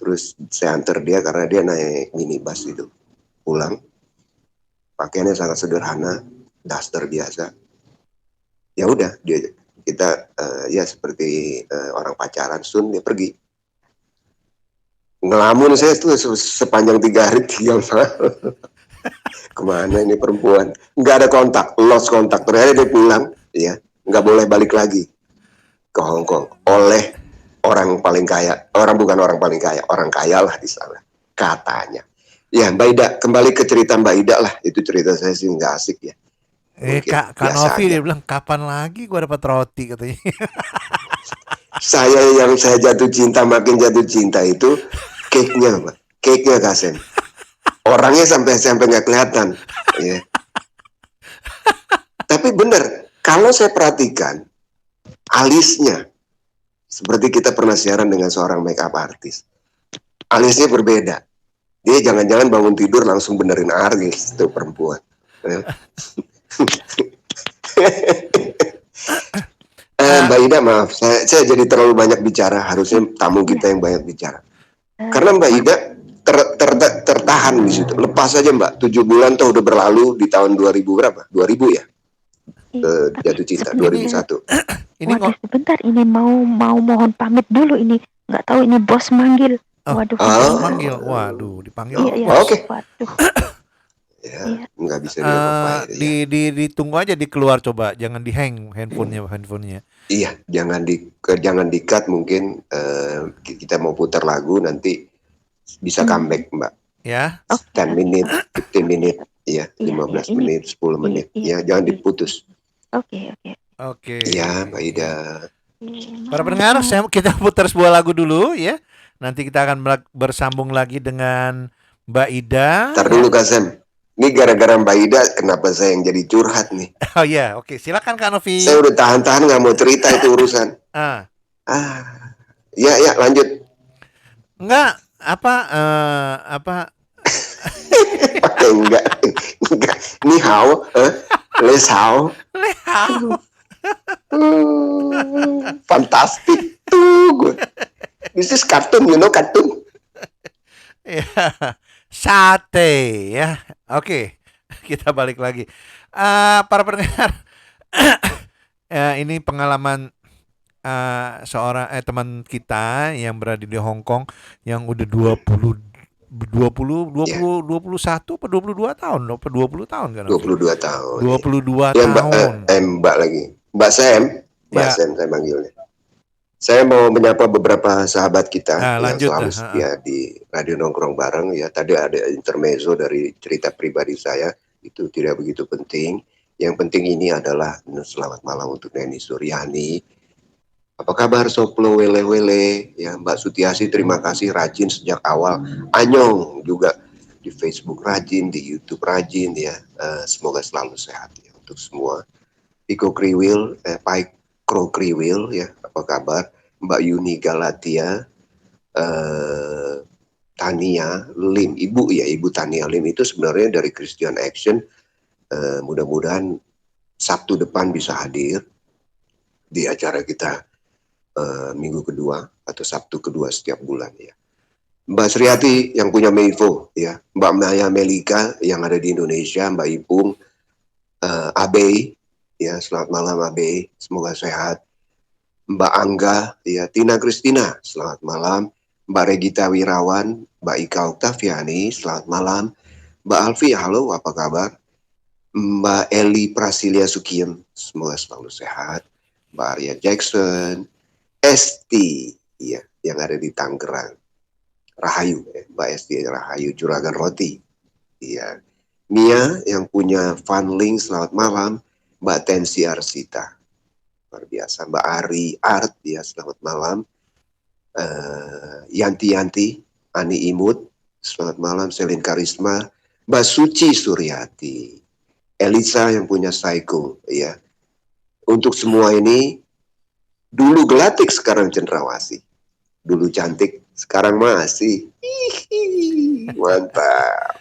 S9: Terus saya antar dia karena dia naik minibus itu pulang. Pakaiannya sangat sederhana, daster biasa. Ya udah, kita ya seperti orang pacaran. Sun dia pergi. Ngelamun saya tuh sepanjang 3 hari tinggal kemana ini perempuan? Nggak ada kontak, lost kontak. Ternyata dia pulang, ya nggak boleh balik lagi ke Hong Kong oleh orang paling kaya. Bukan orang paling kaya, orang kaya lah di sana katanya. Ya Mbak Ida, kembali ke cerita Mbak Ida lah. Itu cerita saya sih nggak asik ya.
S8: Kak Novi dia bilang kapan lagi gua dapat roti katanya.
S9: Saya jatuh cinta, makin jatuh cinta itu cake-nya Mbak. Cake-nya Kasem. Orangnya sampai nggak kelihatan. Ya. Tapi benar, kalau saya perhatikan alisnya, seperti kita pernah siaran dengan seorang makeup artist, alisnya berbeda. Dia jangan-jangan bangun tidur langsung benerin alis itu perempuan. Mbak Ida maaf, saya jadi terlalu banyak bicara. Harusnya tamu kita yang banyak bicara. Karena Mbak Ida tertahan di situ. Lepas aja Mbak, 7 bulan tuh udah berlalu di tahun 2000 berapa? 2000 ya? Jatuh cinta 2001.
S10: Waduh, sebentar ini mau mohon pamit dulu ini. Nggak tahu ini bos manggil. Waduh.
S8: Manggil. Waduh, dipanggil.
S10: Iya.
S9: Oke.
S10: Waduh.
S9: Ya, nggak bisa diapa-apain.
S8: Ditunggu aja dikeluar coba, jangan di-hang handphonenya. Iya,
S9: jangan di-cut mungkin kita mau putar lagu nanti bisa comeback Mbak.
S8: Ya.
S9: 10 menit, 15 menit, ya, 15 menit, 10 menit. Ya, jangan diputus.
S10: Oke.
S9: Ya, Mbak Ida.
S8: Para pendengar, kita putar sebuah lagu dulu ya. Nanti kita akan bersambung lagi dengan Mbak Ida.
S9: Ntar dulu Kak Sam. Ini gara-gara Mbak Ida, kenapa saya yang jadi curhat nih?
S8: Oh iya, oke. Silakan Kak Novi.
S9: Saya udah tahan-tahan nggak mau cerita itu urusan. Ya, lanjut.
S8: Enggak, apa?
S9: Enggak. Ni hao, les hao. Fantastic tuh gue. This is cartoon, you know cartoon.
S8: Ya, sate ya. Oke, kita balik lagi. Para pendengar, ini pengalaman seorang teman kita yang berada di Hong Kong yang udah 21 apa 22 tahun apa 20 tahun kan?
S9: 22 tahun.
S8: 22
S9: ya,
S8: tahun.
S9: Mbak lagi. Mbak Sam saya manggilnya. Saya mau menyapa beberapa sahabat kita yang selalu setia di Radio Nongkrong Bareng ya. Tadi ada intermezzo dari cerita pribadi saya, itu tidak begitu penting. Yang penting ini adalah selamat malam untuk Neni Suryani. Apa kabar Soplo Wele ya, Mbak Sutiasi terima kasih rajin sejak awal. Anyong juga di Facebook rajin, di YouTube rajin ya. Semoga selalu sehat ya untuk semua. Piko Kriwil, Pak Krokriwil ya, apa kabar? Mbak Yuni Galatia, Tania Lim, Ibu Tania Lim itu sebenarnya dari Christian Action. Mudah-mudahan Sabtu depan bisa hadir di acara kita minggu kedua atau Sabtu kedua setiap bulan ya. Mbak Sriati yang punya Meifo ya, Mbak Maya Melika yang ada di Indonesia, Mbak Ipung, Abe ya, selamat malam Abe, semoga sehat. Mbak Angga ya, Tina Kristina, selamat malam. Mbak Regita Wirawan, Mbak Ika Oktaviani, selamat malam. Mbak Alfi, halo, apa kabar? Mbak Eli Prasilia Sukien, semoga selalu sehat. Mbak Arya Jackson, Esti, ya, yang ada di Tangerang. Rahayu, Mbak Esti Rahayu, Juragan Roti. Ya. Mia yang punya Funlink, selamat malam. Mbak Tensi Arsita, luar biasa. Mbak Ari Art, ya, selamat malam. Yanti, Ani Imut, selamat malam. Selin Karisma, Mbak Suci Suryati, Elisa yang punya Psycho, ya. Untuk semua ini, dulu gelatik, sekarang cenderawasih. Dulu cantik, sekarang masih. Hihi, mantap.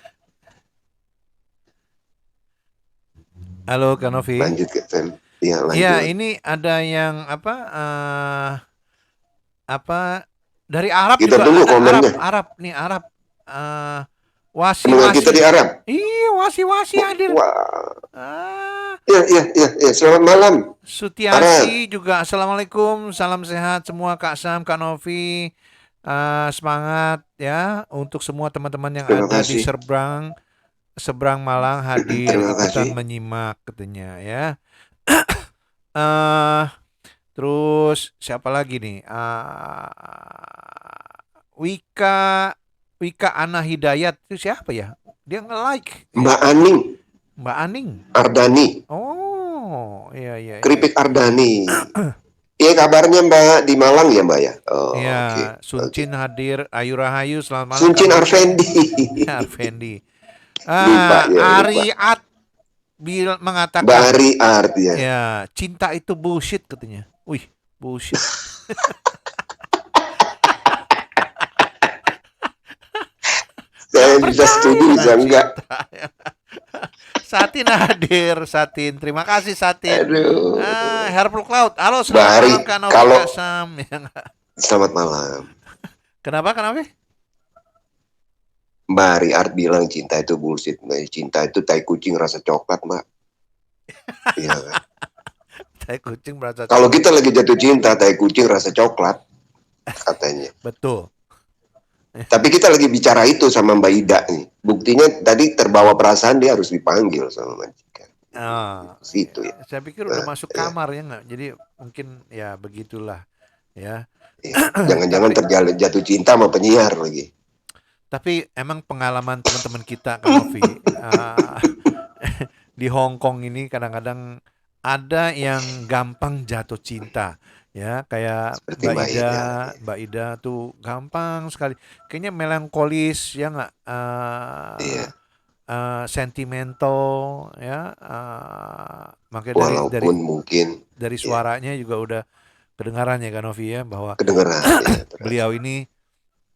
S8: Halo Kak Novi.
S9: Lanjut ke Fem. Ya, lanjut.
S8: Ya, ini ada yang dari Arab
S9: Kita
S8: juga
S9: tunggu
S8: ada.
S9: komennya.
S8: Arab. Wasi.
S9: Pendengar kita di Arab.
S8: Iya, wasi hadir.
S9: Wah. Ya, selamat malam.
S8: Sutiasi juga, assalamualaikum, salam sehat semua Kak Sam, Kak Novi. Semangat ya untuk semua teman-teman yang ada di seberang Malang hadir ikutan menyimak katanya ya. Terus siapa lagi nih? Wika Ana Hidayat itu siapa ya? Dia nge-like.
S9: Mbak Aning. Ardani.
S8: Oh, iya.
S9: Keripik Ardani. Iya, kabarnya Mbak di Malang ya Mbak ya? Oh,
S8: iya,
S9: okay.
S8: Suncin hadir, Ayu Rahayu, selamat malam.
S9: Suncin Arfendi.
S8: Ari Art mengatakan.
S9: Mbak Ari Art ya.
S8: Ya, cinta itu bullshit katanya. Wih, bullshit.
S9: Saya bisa setuju, bisa enggak.
S8: Satin hadir, Satin. Terima kasih Satin.
S9: Aduh.
S8: Herpul Cloud. Halo, selamat malam Kak Novi, Kak Sam.
S9: Selamat malam.
S8: Kenapa?
S9: Mbak Ari Art bilang cinta itu bullshit. Cinta itu tai kucing rasa coklat, Mbak. Iya kan?
S8: Tai kucing rasa coklat.
S9: Kalau kita lagi jatuh cinta, tai kucing rasa coklat, katanya.
S8: Betul.
S9: Tapi kita lagi bicara itu sama Mbak Ida nih. Buktinya tadi terbawa perasaan, dia harus dipanggil sama majikan. Situ ya.
S8: Saya pikir udah masuk kamar ya nggak. Jadi mungkin ya begitulah ya.
S9: Jangan-jangan terjalin jatuh cinta sama penyiar lagi.
S8: Tapi emang pengalaman teman-teman kita Kak Novi di Hong Kong ini kadang-kadang ada yang gampang jatuh cinta. Ya, kayak Mbak Ida tuh gampang sekali. Kayaknya melankolis ya nggak, sentimental ya. Makanya
S9: walaupun mungkin
S8: dari suaranya juga udah kedengaran ya Kak Novi ya bahwa
S9: kedengaran.
S8: Beliau ini.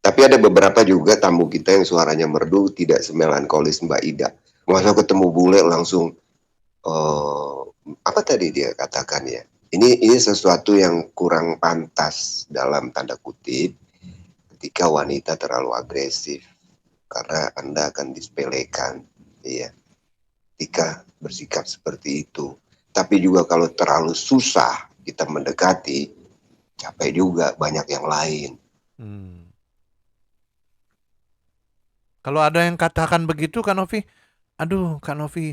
S9: Tapi ada beberapa juga tamu kita yang suaranya merdu, tidak semelankolis Mbak Ida. Masa ketemu bule langsung apa tadi dia katakan ya? Ini sesuatu yang kurang pantas dalam tanda kutip ketika wanita terlalu agresif, karena Anda akan disepelekan, ya. Ketika bersikap seperti itu. Tapi juga kalau terlalu susah kita mendekati, capek juga banyak yang lain.
S8: Kalau ada yang katakan begitu Kak Novi, aduh Kak Novi,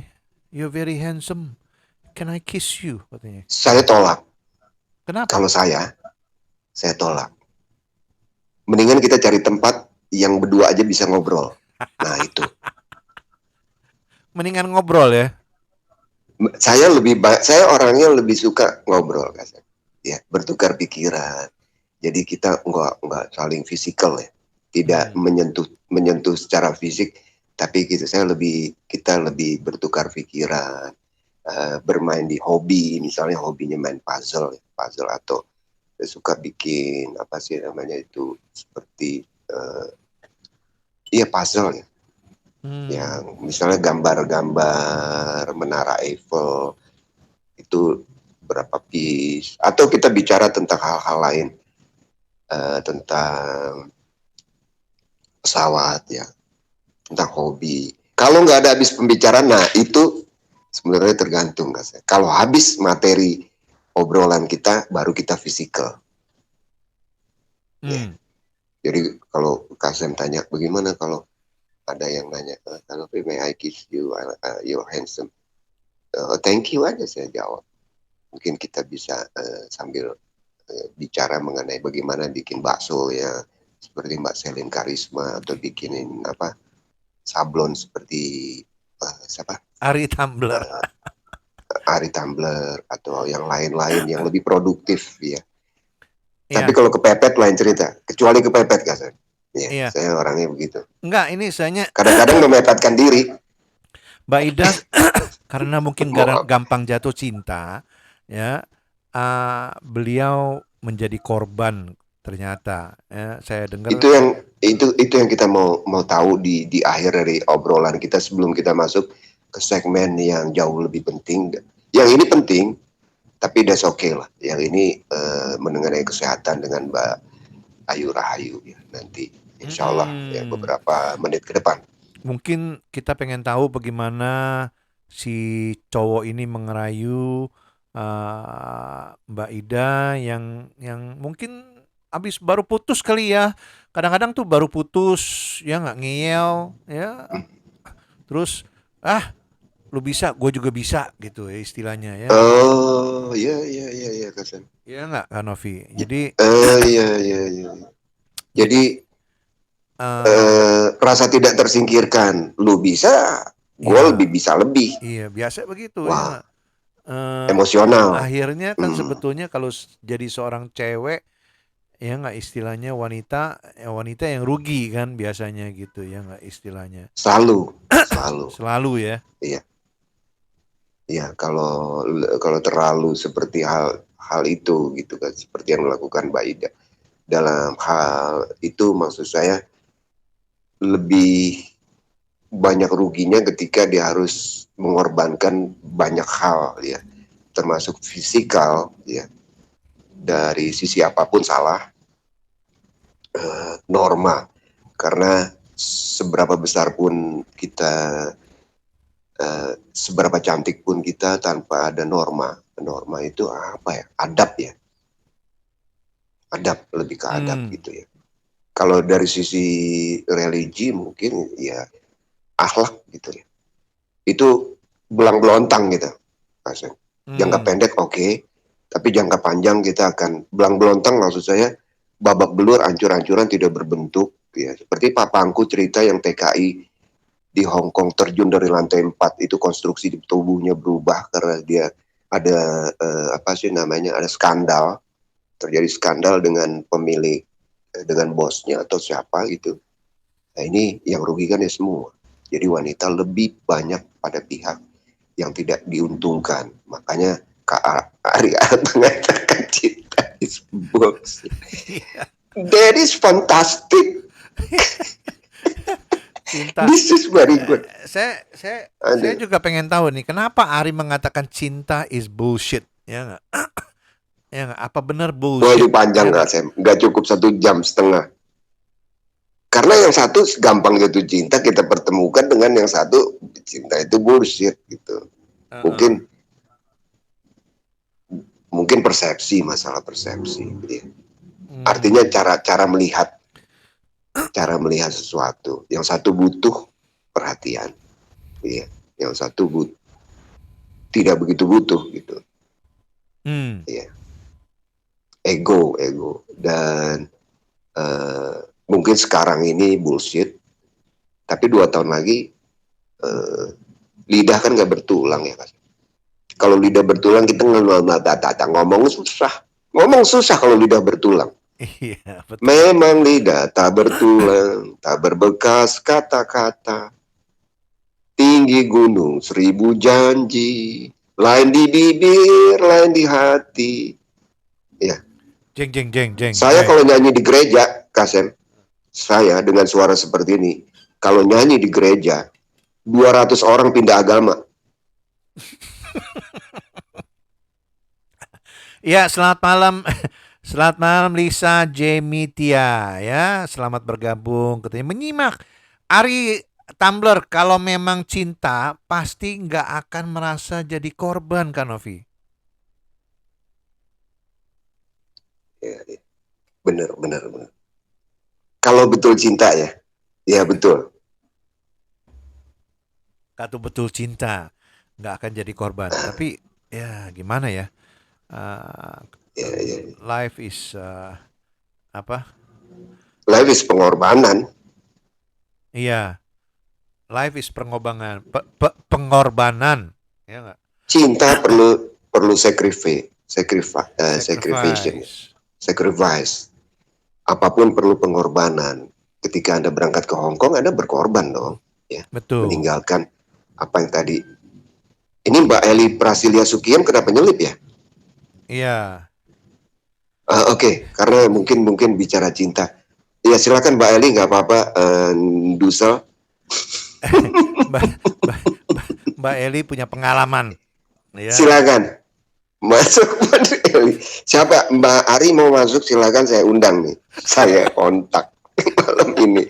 S8: you're very handsome. Can I kiss you? Katanya.
S9: Saya tolak.
S8: Kenapa?
S9: Kalau saya tolak. Mendingan kita cari tempat yang berdua aja bisa ngobrol. Nah itu.
S8: Mendingan ngobrol ya.
S9: Saya orangnya lebih suka ngobrol, ya, bertukar pikiran. Jadi kita nggak saling fisikal ya, tidak menyentuh secara fisik, tapi kita lebih bertukar pikiran. bermain di hobi, misalnya hobinya main puzzle atau suka bikin apa sih namanya itu seperti puzzle ya. Yang misalnya gambar-gambar menara Eiffel itu berapa piece, atau kita bicara tentang hal-hal lain, tentang pesawat ya, tentang hobi. Kalau nggak ada habis pembicaraan, nah itu sebenarnya tergantung Kak. Kalau habis materi obrolan kita, baru kita fisikal. Ya. Jadi kalau Kak Sam tanya, bagaimana kalau ada yang nanya, kalau may I kiss you, you're handsome. Thank you aja saya jawab. Mungkin kita bisa sambil bicara mengenai bagaimana bikin bakso ya, seperti Mbak Selin Karisma, atau bikinin sablon seperti siapa?
S8: Ari Tumbler.
S9: Ari Tumbler atau yang lain-lain yang lebih produktif ya. Tapi kalau kepepet lain cerita, kecuali kepepet Kak Sam. Ya, saya orangnya begitu.
S8: Enggak, ini saya
S9: kadang-kadang memepetkan diri.
S8: Mbak Ida karena mungkin gampang jatuh cinta, ya, beliau menjadi korban ternyata. Ya, saya dengar.
S9: Itu yang kita mau tahu di akhir dari obrolan kita sebelum kita masuk ke segmen yang jauh lebih penting. Yang ini penting, tapi that's okay lah. Yang ini mengenai kesehatan dengan Mbak Ayu Rahayu ya nanti. Insya Allah ya beberapa menit ke depan.
S8: Mungkin kita pengen tahu bagaimana si cowok ini mengerayu Mbak Ida yang mungkin habis baru putus kali ya. Kadang-kadang tuh baru putus ya nggak ngeyel ya. Terus lu bisa, gue juga bisa gitu ya istilahnya ya.
S9: Oh iya Kak Sam.
S8: Iya nggak Kak Novi? Jadi
S9: iya. Jadi rasa tidak tersingkirkan. Lu bisa, gue lebih bisa lebih.
S8: Iya, biasa begitu.
S9: Wah,
S8: ya.
S9: Emosional.
S8: Akhirnya kan sebetulnya kalau jadi seorang cewek, ya nggak istilahnya wanita yang rugi kan biasanya gitu ya nggak istilahnya.
S9: Selalu.
S8: Selalu ya.
S9: Iya. Ya kalau terlalu seperti hal itu gitu kan, seperti yang dilakukan Mbak Ida. Dalam hal itu maksud saya lebih banyak ruginya ketika dia harus mengorbankan banyak hal ya, termasuk fisikal ya, dari sisi apapun salah, norma, karena seberapa besar pun kita, seberapa cantik pun kita, tanpa ada norma itu apa ya, adab ya, adab, lebih ke adab gitu ya. Kalau dari sisi religi mungkin ya akhlak gitu ya. Itu belang-belontang gitu. Jangka pendek oke, tapi jangka panjang kita akan belang-belontang, maksud saya babak belur, ancur-ancuran, tidak berbentuk ya. Seperti papangku cerita yang TKI di Hong Kong terjun dari lantai 4, itu konstruksi di tubuhnya berubah karena dia ada ada skandal. Terjadi skandal dengan pemilik, dengan bosnya atau siapa gitu. Nah ini yang rugikan ya semua. Jadi wanita lebih banyak pada pihak yang tidak diuntungkan. Makanya Kak Ari mengatakan cinta is bullshit. That is fantastic.
S8: Cinta.
S9: This is very good.
S8: Saya juga pengen tahu nih, kenapa Ari mengatakan cinta is bullshit, ya nggak? Ya nggak? Apa benar bullshit?
S9: Boleh panjang nggak, Sam? Nggak cukup 1,5 jam. Karena yang satu gampang jatuh cinta, kita pertemukan dengan yang satu cinta itu bullshit gitu. Mungkin persepsi, masalah persepsi. Ya. Artinya cara melihat sesuatu. Yang satu butuh perhatian, ya. Yang satu tidak begitu butuh gitu. Ya. Ego dan mungkin sekarang ini bullshit, tapi 2 tahun lagi lidah kan nggak bertulang ya kan. Kalau lidah bertulang kita ngomong susah kalau lidah bertulang.
S8: Iya, betul.
S9: Memang lidah tak bertulang, tak berbekas kata-kata, tinggi gunung 1000 janji, lain di bibir, lain di hati. Ya.
S8: Jeng.
S9: Saya kalau nyanyi di gereja, Kasem, saya dengan suara seperti ini, kalau nyanyi di gereja, 200 orang pindah agama.
S8: Ya, selamat malam. Selamat malam Lisa Jemitia ya. Selamat bergabung katanya menyimak Ari Tumblr. Kalau memang cinta pasti nggak akan merasa jadi korban kan Novi?
S9: Ya. Bener. Kalau betul cinta ya. Ya betul.
S8: Kata betul cinta nggak akan jadi korban. Tapi ya gimana ya? Life is apa?
S9: Life is pengorbanan.
S8: Iya, life is pengorbanan, pengorbanan, ya nggak?
S9: Cinta perlu sacrifice. Apapun perlu pengorbanan. Ketika Anda berangkat ke Hong Kong, Anda berkorban dong, ya.
S8: Betul.
S9: Meninggalkan apa yang tadi. Ini Mbak Eli Prasilia Sukiem kenapa nyelip ya?
S8: Iya.
S9: Oke, karena mungkin bicara cinta. Ya silakan Mbak Eli, nggak apa-apa. Dusel.
S8: Mbak Eli punya pengalaman. Ya.
S9: Silakan masuk Mbak Eli. Siapa Mbak Ari mau masuk? Silakan, saya undang nih. Saya kontak malam ini.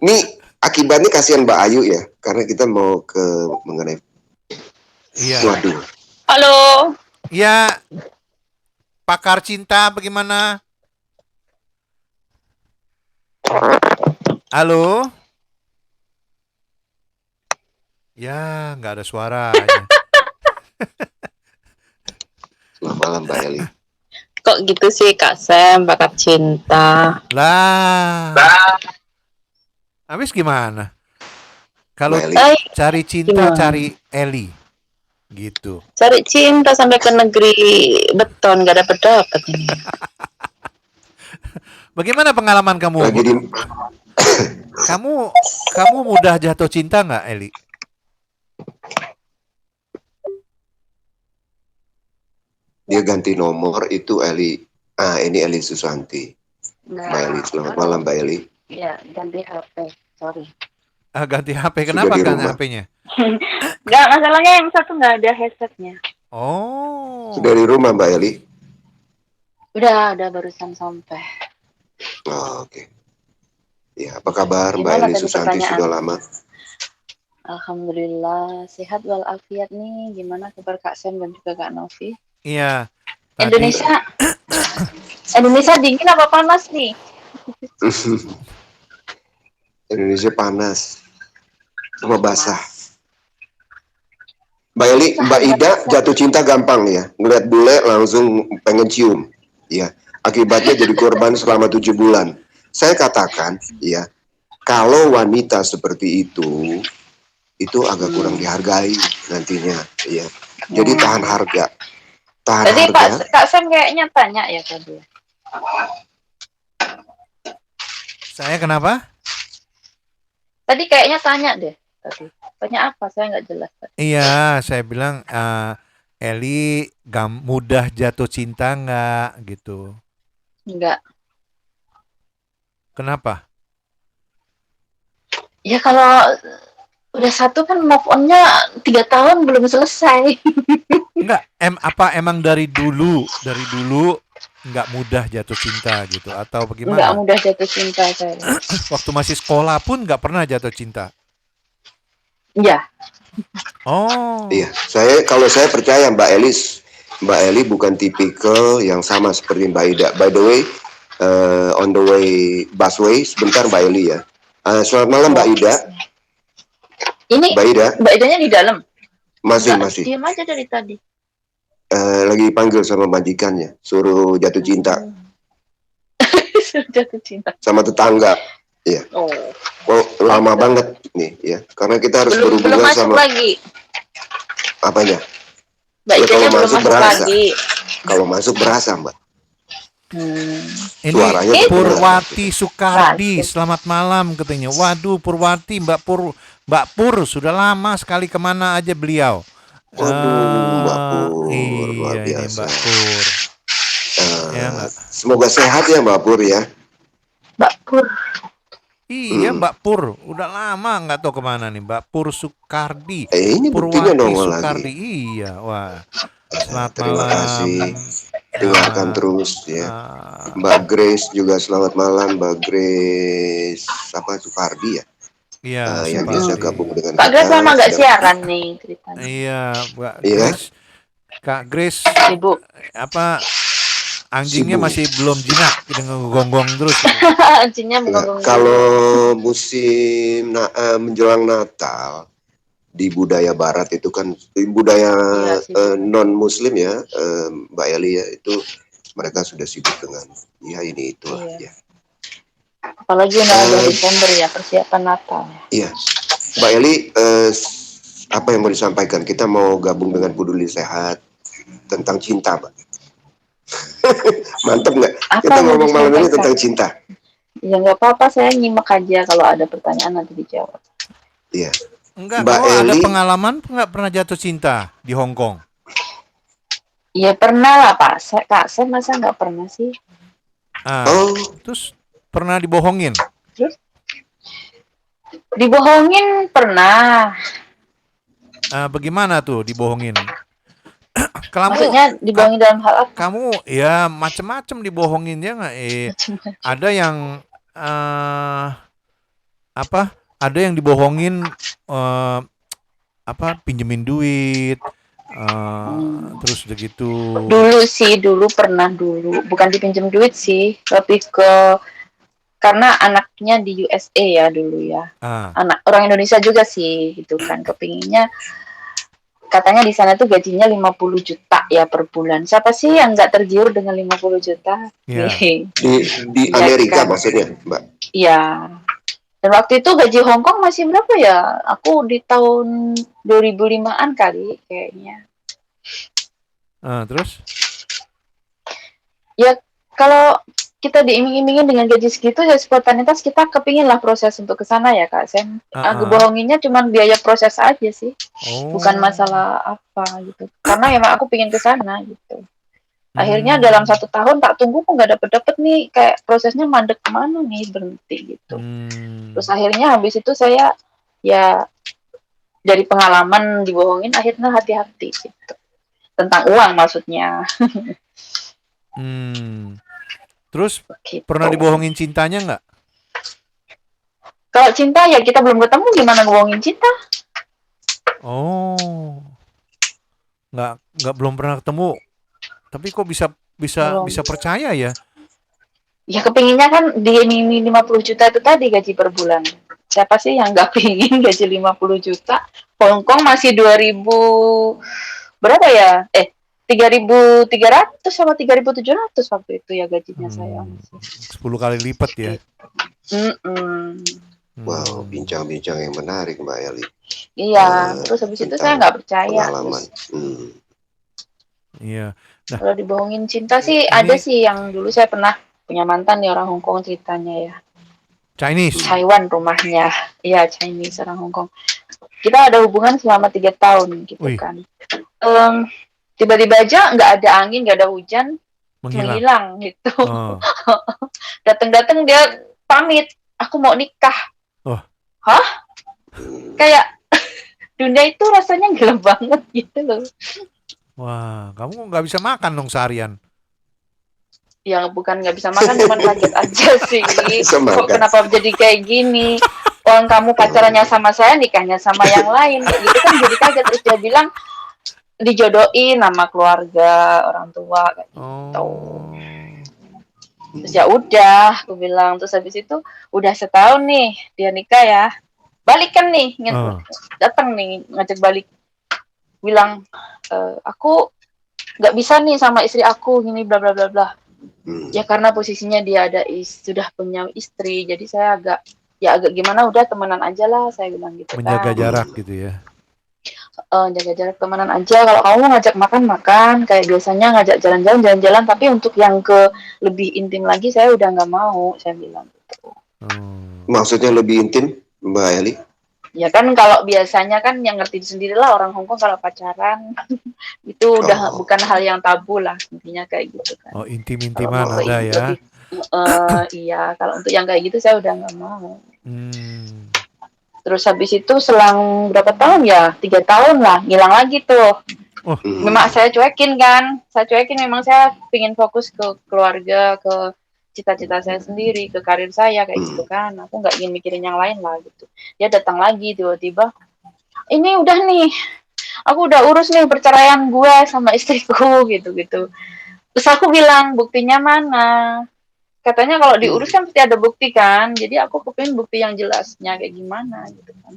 S9: Ini akibatnya kasihan Mbak Ayu ya, karena kita mau ke mengenai.
S8: Iya.
S9: Waduh.
S11: Halo.
S8: Ya. Pakar cinta bagaimana? Halo? Ya, nggak ada suaranya.
S9: Selamat malam Mbak Eli.
S11: Kok gitu sih Kak Sam, pakar cinta?
S8: Lah. Habis gimana? Kalau cari cinta,
S11: gimana?
S8: cari Eli. Gitu.
S11: Cari cinta sampai ke negeri beton, gak dapet ini.
S8: Bagaimana pengalaman kamu? Kamu mudah jatuh cinta nggak, Eli?
S9: Dia ganti nomor itu Eli. Ini Eli Susanti. Mbak Eli, selamat malam Mbak Eli.
S11: Ya, ganti HP. Sorry.
S8: Ganti HP. Kenapa ganti HP-nya?
S11: Nggak, masalahnya yang satu nggak ada headsetnya.
S8: Oh.
S9: Sudah di rumah Mbak Eli?
S11: Udah barusan sampai.
S9: Oh, oke. Ya, apa kabar Mbak Eli Susanti? Sudah lama.
S11: Alhamdulillah sehat walafiat nih. Gimana kabar Kak Sam dan juga Kak Novi?
S8: Iya.
S11: Indonesia dingin apa panas nih?
S9: Indonesia panas. Sama basah. Mbak Eli, Mbak Ida jatuh cinta gampang ya. Ngeliat bule langsung pengen cium. Ya, akibatnya jadi korban selama 7 bulan. Saya katakan, ya, kalau wanita seperti itu agak kurang dihargai nantinya. Ya. Jadi tahan harga.
S11: Tadi Kak Sam kayaknya tanya ya tadi.
S8: Saya kenapa?
S11: Tadi kayaknya tanya deh. Tanya apa? Saya nggak jelas.
S8: Iya, saya bilang Eli mudah jatuh cinta nggak gitu?
S11: Enggak.
S8: Kenapa?
S11: Ya kalau udah satu kan move on-nya 3 tahun belum selesai.
S8: Enggak, emang dari dulu nggak mudah jatuh cinta gitu atau bagaimana?
S11: Nggak mudah jatuh cinta saya.
S8: Waktu masih sekolah pun nggak pernah jatuh cinta.
S11: Iya.
S8: Oh.
S9: Iya, kalau saya percaya Mbak Eli bukan tipikal yang sama seperti Mbak Ida. By the way, on the way busway, sebentar Mbak Eli ya. Selamat malam Mbak Ida.
S11: Ini Mbak Idanya di dalam.
S9: Masih.
S11: Diam aja dari tadi.
S9: Lagi panggil sama majikannya, suruh jatuh cinta.
S11: Suruh jatuh cinta.
S9: Sama tetangga. Iya. Oh, lama banget nih ya. Karena kita harus berhubungan sama. Belum masuk
S11: lagi.
S9: Apanya?
S11: Mbak Idanya belum masuk lagi.
S9: Kalau masuk berasa, Mbak.
S8: Ini Purwati Sukardi, selamat malam katanya. Waduh Purwati, Mbak Pur sudah lama sekali kemana aja beliau.
S9: Waduh, Mbak Pur, luar
S8: Iya ini
S9: biasa.
S8: Mbak Pur. Ya enggak?
S9: Semoga sehat ya Mbak Pur ya.
S11: Mbak Pur.
S8: Iya Mbak Pur, udah lama nggak tahu kemana nih Mbak Pur Sukardi.
S9: Ini buktinya
S8: Purwati
S9: nongol
S8: Sukardi.
S9: lagi.
S8: Iya, wah. Selamat
S9: Terima
S8: malam.
S9: kasih. Dengarkan terus ya. Mbak Grace juga selamat malam, Mbak Grace apa Sukardi ya?
S8: Iya,
S9: yang biasa gabung dengan
S11: Kak Grace lama nggak
S9: sedang-
S11: siaran nih ceritanya.
S8: Iya, Mbak
S9: Iya.
S8: Grace. Kak Grace
S11: Sibuk.
S8: apa anjingnya
S9: Sibuk.
S8: masih belum jinak dengan gonggong terus.
S11: Anjingnya menggonggong.
S9: Kalau musim menjelang Natal di budaya Barat itu kan budaya non Muslim ya, Mbak Eli ya, itu mereka sudah sibuk dengan ya ini itu
S11: Iya.
S9: ya.
S11: Apalagi udah Desember ya, persiapan Natal.
S9: Iya, Mbak Eli, apa yang mau disampaikan? Kita mau gabung dengan Peduli Sehat tentang cinta, Pak. Mantep nggak? Kita
S11: yang
S9: ngomong malam ini
S11: disampaikan?
S9: tentang cinta.
S11: Ya nggak apa-apa, saya nyimak aja, kalau ada pertanyaan nanti dijawab.
S9: Iya.
S8: Enggak,
S9: Mbak
S8: kamu ada
S9: Eli-
S8: pengalaman nggak pernah jatuh cinta di Hong Kong?
S11: Ya pernah lah Pak, saya masa nggak pernah sih.
S8: Terus pernah dibohongin?
S11: Terus dibohongin pernah.
S8: Bagaimana tuh dibohongin? Kamu,
S11: Maksudnya dibohongin dalam hal apa?
S8: Kamu ya macem-macem dibohongin ya nggak? Ada yang apa? Ada yang dibohongin pinjemin duit, terus udah gitu.
S11: Dulu pernah bukan dipinjam duit sih, lebih ke karena anaknya di USA ya dulu ya. Anak orang Indonesia juga sih gitu kan, kepinginnya katanya di sana tuh gajinya 50 juta ya per bulan. Siapa sih yang nggak tergiur dengan 50 juta?
S8: Yeah.
S9: Di Amerika
S11: kan?
S9: maksudnya, Mbak?
S11: Iya. Dan waktu itu gaji Hong Kong masih berapa ya? Aku di tahun 2005-an kali kayaknya.
S8: Terus?
S11: Ya kalau kita diiming-imingin dengan gaji segitu ya spontanitas kita kepingin lah proses untuk ke sana ya Kak Sen. Aku bohonginnya cuma biaya proses aja sih. Bukan masalah apa gitu. Karena emang aku pingin ke sana gitu. Akhirnya dalam 1 tahun tak tunggu kok nggak dapet nih, kayak prosesnya mandek kemana nih, berhenti gitu. Terus akhirnya habis itu saya ya dari pengalaman dibohongin akhirnya hati-hati gitu. Tentang uang maksudnya.
S8: Terus
S11: gitu.
S8: pernah dibohongin cintanya nggak?
S11: Kalau cinta ya kita belum ketemu, gimana ngebohongin cinta?
S8: Oh, nggak belum pernah ketemu. Tapi kok bisa percaya ya?
S11: Ya kepinginnya kan di 50 juta itu tadi gaji per bulan. Siapa sih yang nggak pingin gaji 50 juta? Hong Kong masih 2000 berapa ya? 3.300 sama 3.700 waktu itu ya gajinya saya.
S8: 10 kali lipat ya.
S9: Wow, bincang-bincang yang menarik Mbak Eli.
S11: Iya, terus habis itu saya nggak percaya.
S9: Pengalaman.
S8: Iya. Nah,
S11: kalau dibohongin cinta sih ada sih yang dulu saya pernah punya mantan nih orang Hong Kong ceritanya ya.
S8: Chinese.
S11: Taiwan rumahnya. Iya, Chinese orang Hong Kong. Kita ada hubungan selama 3 tahun gitu kan. Tiba-tiba aja nggak ada angin, nggak ada hujan, menghilang gitu. Datang-datang dia pamit, aku mau nikah. Hah? Kayak dunia itu rasanya gelap banget gitu loh.
S8: Wah, kamu nggak bisa makan dong seharian.
S11: Ya bukan nggak bisa makan, cuma kaget aja sih. Kok kenapa jadi kayak gini? Orang kamu pacarannya sama saya, nikahnya sama yang lain, gitu kan jadi kaget. Terus dia bilang dijodohin nama keluarga orang tua kayak gitu. Terus ya udah, aku bilang. Terus habis itu udah setahun nih dia nikah ya, balikan nih, datang nih ngajak balik, bilang aku nggak bisa nih sama istri aku gini bla bla bla bla. Ya karena posisinya dia sudah punya istri, jadi saya agak gimana, udah temenan aja lah, saya bilang gitu.
S8: Menjaga jarak gitu ya.
S11: Jaga jarak, temenan aja. Kalau kamu ngajak makan kayak biasanya, ngajak jalan-jalan, tapi untuk yang ke lebih intim lagi saya udah nggak mau, saya bilang gitu.
S9: Maksudnya lebih intim Mbak Eli?
S11: Ya kan kalau biasanya kan yang ngerti sendirilah orang Hongkong kalau pacaran itu udah bukan hal yang tabu lah intinya kayak gitu kan.
S8: Oh,
S11: Kalau
S8: intim-intiman
S11: mau
S8: ada ya.
S11: lebih iya kalau untuk yang kayak gitu saya udah nggak mau. Terus habis itu selang berapa tahun ya 3 tahun lah ngilang lagi tuh. Memang saya cuekin kan, memang saya pingin fokus ke keluarga, ke cita-cita saya sendiri, ke karir saya kayak gitu kan. Aku nggak ingin mikirin yang lain lah gitu. Dia datang lagi tiba-tiba, ini udah nih, aku udah urus nih perceraian gue sama istriku gitu-gitu. Terus aku bilang buktinya mana? Katanya kalau diurus kan pasti ada bukti kan. Jadi aku kepingin bukti yang jelasnya kayak gimana gitu kan.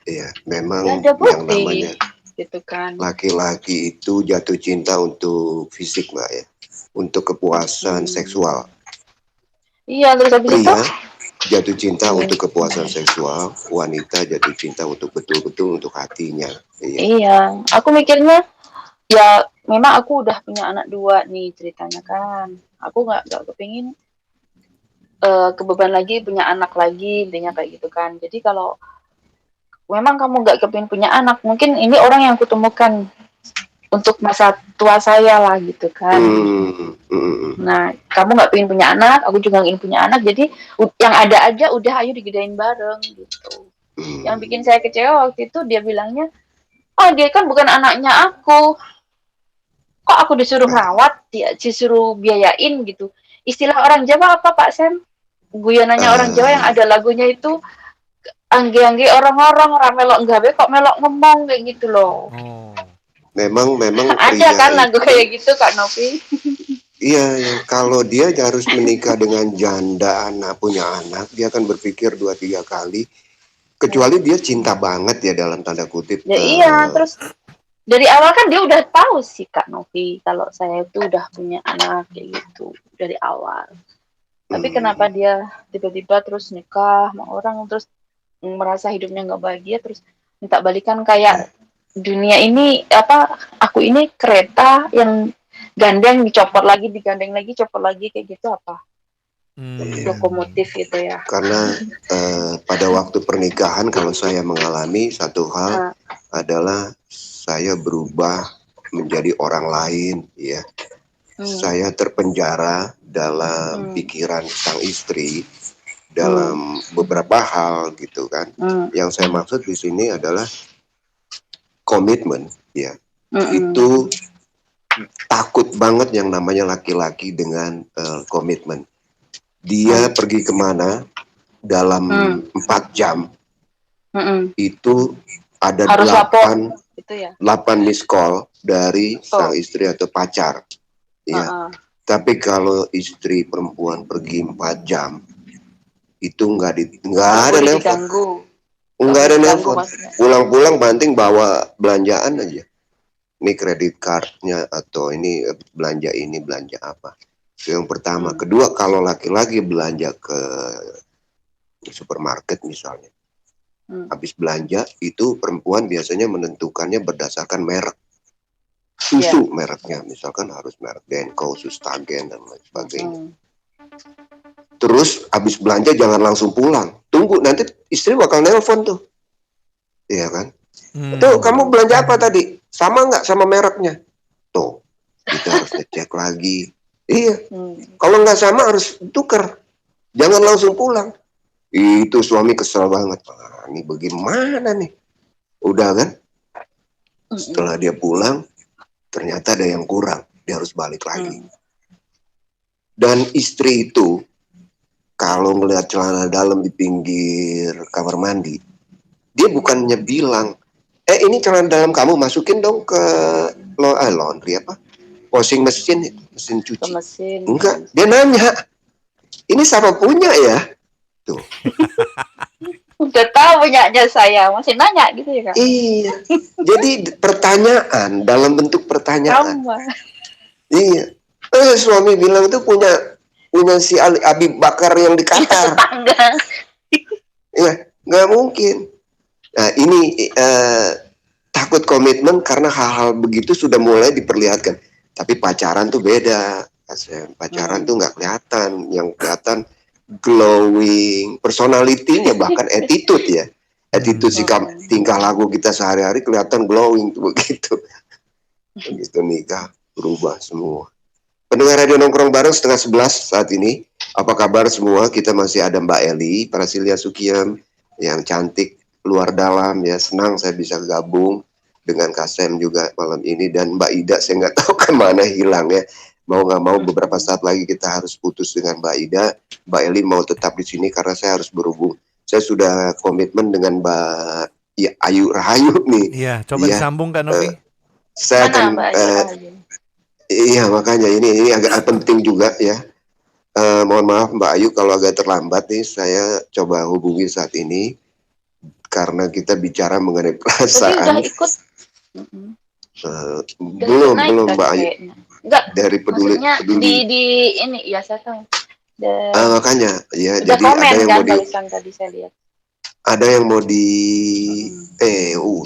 S9: Iya, memang
S11: ada bukti,
S9: yang namanya
S11: gitu kan.
S9: Laki-laki itu jatuh cinta untuk fisik, Mbak ya. Untuk kepuasan seksual.
S11: Iya, terus habis itu
S9: jatuh cinta untuk kepuasan seksual, wanita jatuh cinta untuk betul-betul untuk hatinya.
S11: Iya, aku mikirnya ya memang aku udah punya anak 2 nih ceritanya kan. Aku nggak kepingin kebeban lagi punya anak lagi intinya kayak gitu kan. Jadi kalau memang kamu nggak kepingin punya anak, mungkin ini orang yang kutemukan untuk masa tua saya lah gitu kan. Nah, kamu nggak pengen punya anak, aku juga ingin punya anak, jadi yang ada aja udah ayo digedein bareng gitu. Yang bikin saya kecewa waktu itu dia bilangnya, oh dia kan bukan anaknya aku, kok aku disuruh rawat, dia disuruh biayain gitu. Istilah orang Jawa apa Pak Sam? Guyonannya orang Jawa yang ada lagunya itu angge-angge orang-orang melok nggawe kok melok ngomong kayak gitu loh.
S9: Memang
S11: ada kan lagu kayak gitu Kak Novi.
S9: Iya, kalau dia harus menikah dengan janda punya anak, dia akan berpikir 2-3 kali. Kecuali dia cinta banget ya dalam tanda kutip.
S11: Ya iya, terus dari awal kan dia udah tahu sih Kak Novi kalau saya itu udah punya anak kayak gitu dari awal. Tapi kenapa dia tiba-tiba terus nikah sama orang terus merasa hidupnya nggak bahagia terus minta balikan kayak dunia ini aku ini kereta yang gandeng dicopot lagi digandeng lagi copot lagi kayak gitu apa lokomotif gitu ya.
S9: Karena pada waktu pernikahan kalau saya mengalami satu hal adalah saya berubah menjadi orang lain ya. Saya terpenjara dalam pikiran sang istri dalam beberapa hal gitu kan. Yang saya maksud di sini adalah komitmen ya. Itu takut banget yang namanya laki-laki dengan komitmen. Dia pergi kemana dalam 4 jam itu ada 8 miss call dari sang istri atau pacar ya. Tapi kalau istri perempuan pergi 4 jam itu nggak ada nelpon, nggak ada nelpon. Pulang-pulang banting bawa belanjaan aja. Ini kredit cardnya atau ini belanja ini belanja apa. Itu yang pertama. Kedua, kalau laki-laki belanja ke supermarket misalnya, habis belanja itu perempuan biasanya menentukannya berdasarkan merek. Susu mereknya, misalkan harus merek Denko, Sustagen dan lain sebagainya. Terus habis belanja jangan langsung pulang, tunggu nanti istri bakal nelpon tuh, iya kan? Tuh kamu belanja apa tadi? Sama nggak sama mereknya? Tuh kita harus ngecek lagi. Iya, kalau nggak sama harus tukar, jangan langsung pulang. Itu suami kesel banget. Ini bagaimana nih? Udah kan? Setelah dia pulang, ternyata ada yang kurang, dia harus balik lagi. Dan istri itu kalau ngelihat celana dalam di pinggir kamar mandi, dia bukannya bilang, ini celana dalam kamu masukin dong ke laundry apa? Washing mesin cuci. Enggak, dia nanya, ini siapa punya ya? Tuh.
S11: Udah tahu punyanya saya, masih nanya gitu ya Kak?
S9: Iya, jadi pertanyaan dalam bentuk pertanyaan. Iya, suami bilang itu punya si Abi Bakar yang di Qatar. Iya, nggak mungkin. Nah ini takut komitmen karena hal-hal begitu sudah mulai diperlihatkan. Tapi pacaran tuh beda. Pacaran tuh nggak kelihatan. Yang kelihatan glowing, personality-nya bahkan attitude ya. Attitude sikap tingkah laku kita sehari-hari kelihatan glowing begitu. Begitu nikah berubah semua. Pendengar Radio Nongkrong Bareng 10:30 saat ini. Apa kabar semua? Kita masih ada Mbak Eli, Prasilia Sukiam yang cantik luar dalam ya. Senang saya bisa gabung dengan Kak Sam juga malam ini, dan Mbak Ida saya nggak tahu kemana hilang ya. Mau nggak mau beberapa saat lagi kita harus putus dengan Mbak Ida. Mbak Eli mau tetap di sini karena saya harus berhubung. Saya sudah komitmen dengan Mbak Ayu Rahayu nih.
S8: Iya, coba disambung Kak Novi.
S9: Saya akan iya, makanya ini agak penting juga ya. Mohon maaf Mbak Ayu kalau agak terlambat nih, saya coba hubungi saat ini karena kita bicara mengenai perasaan.
S11: Udah ikut.
S9: Belum Mbak Ayu.
S11: Enggak.
S9: Dari peduli.
S11: Di ini ya saya tahu.
S9: Makanya ya,
S11: udah
S9: jadi
S11: komen,
S9: ada yang
S11: kan,
S9: mau di
S11: tadi saya lihat.
S9: Ada yang mau di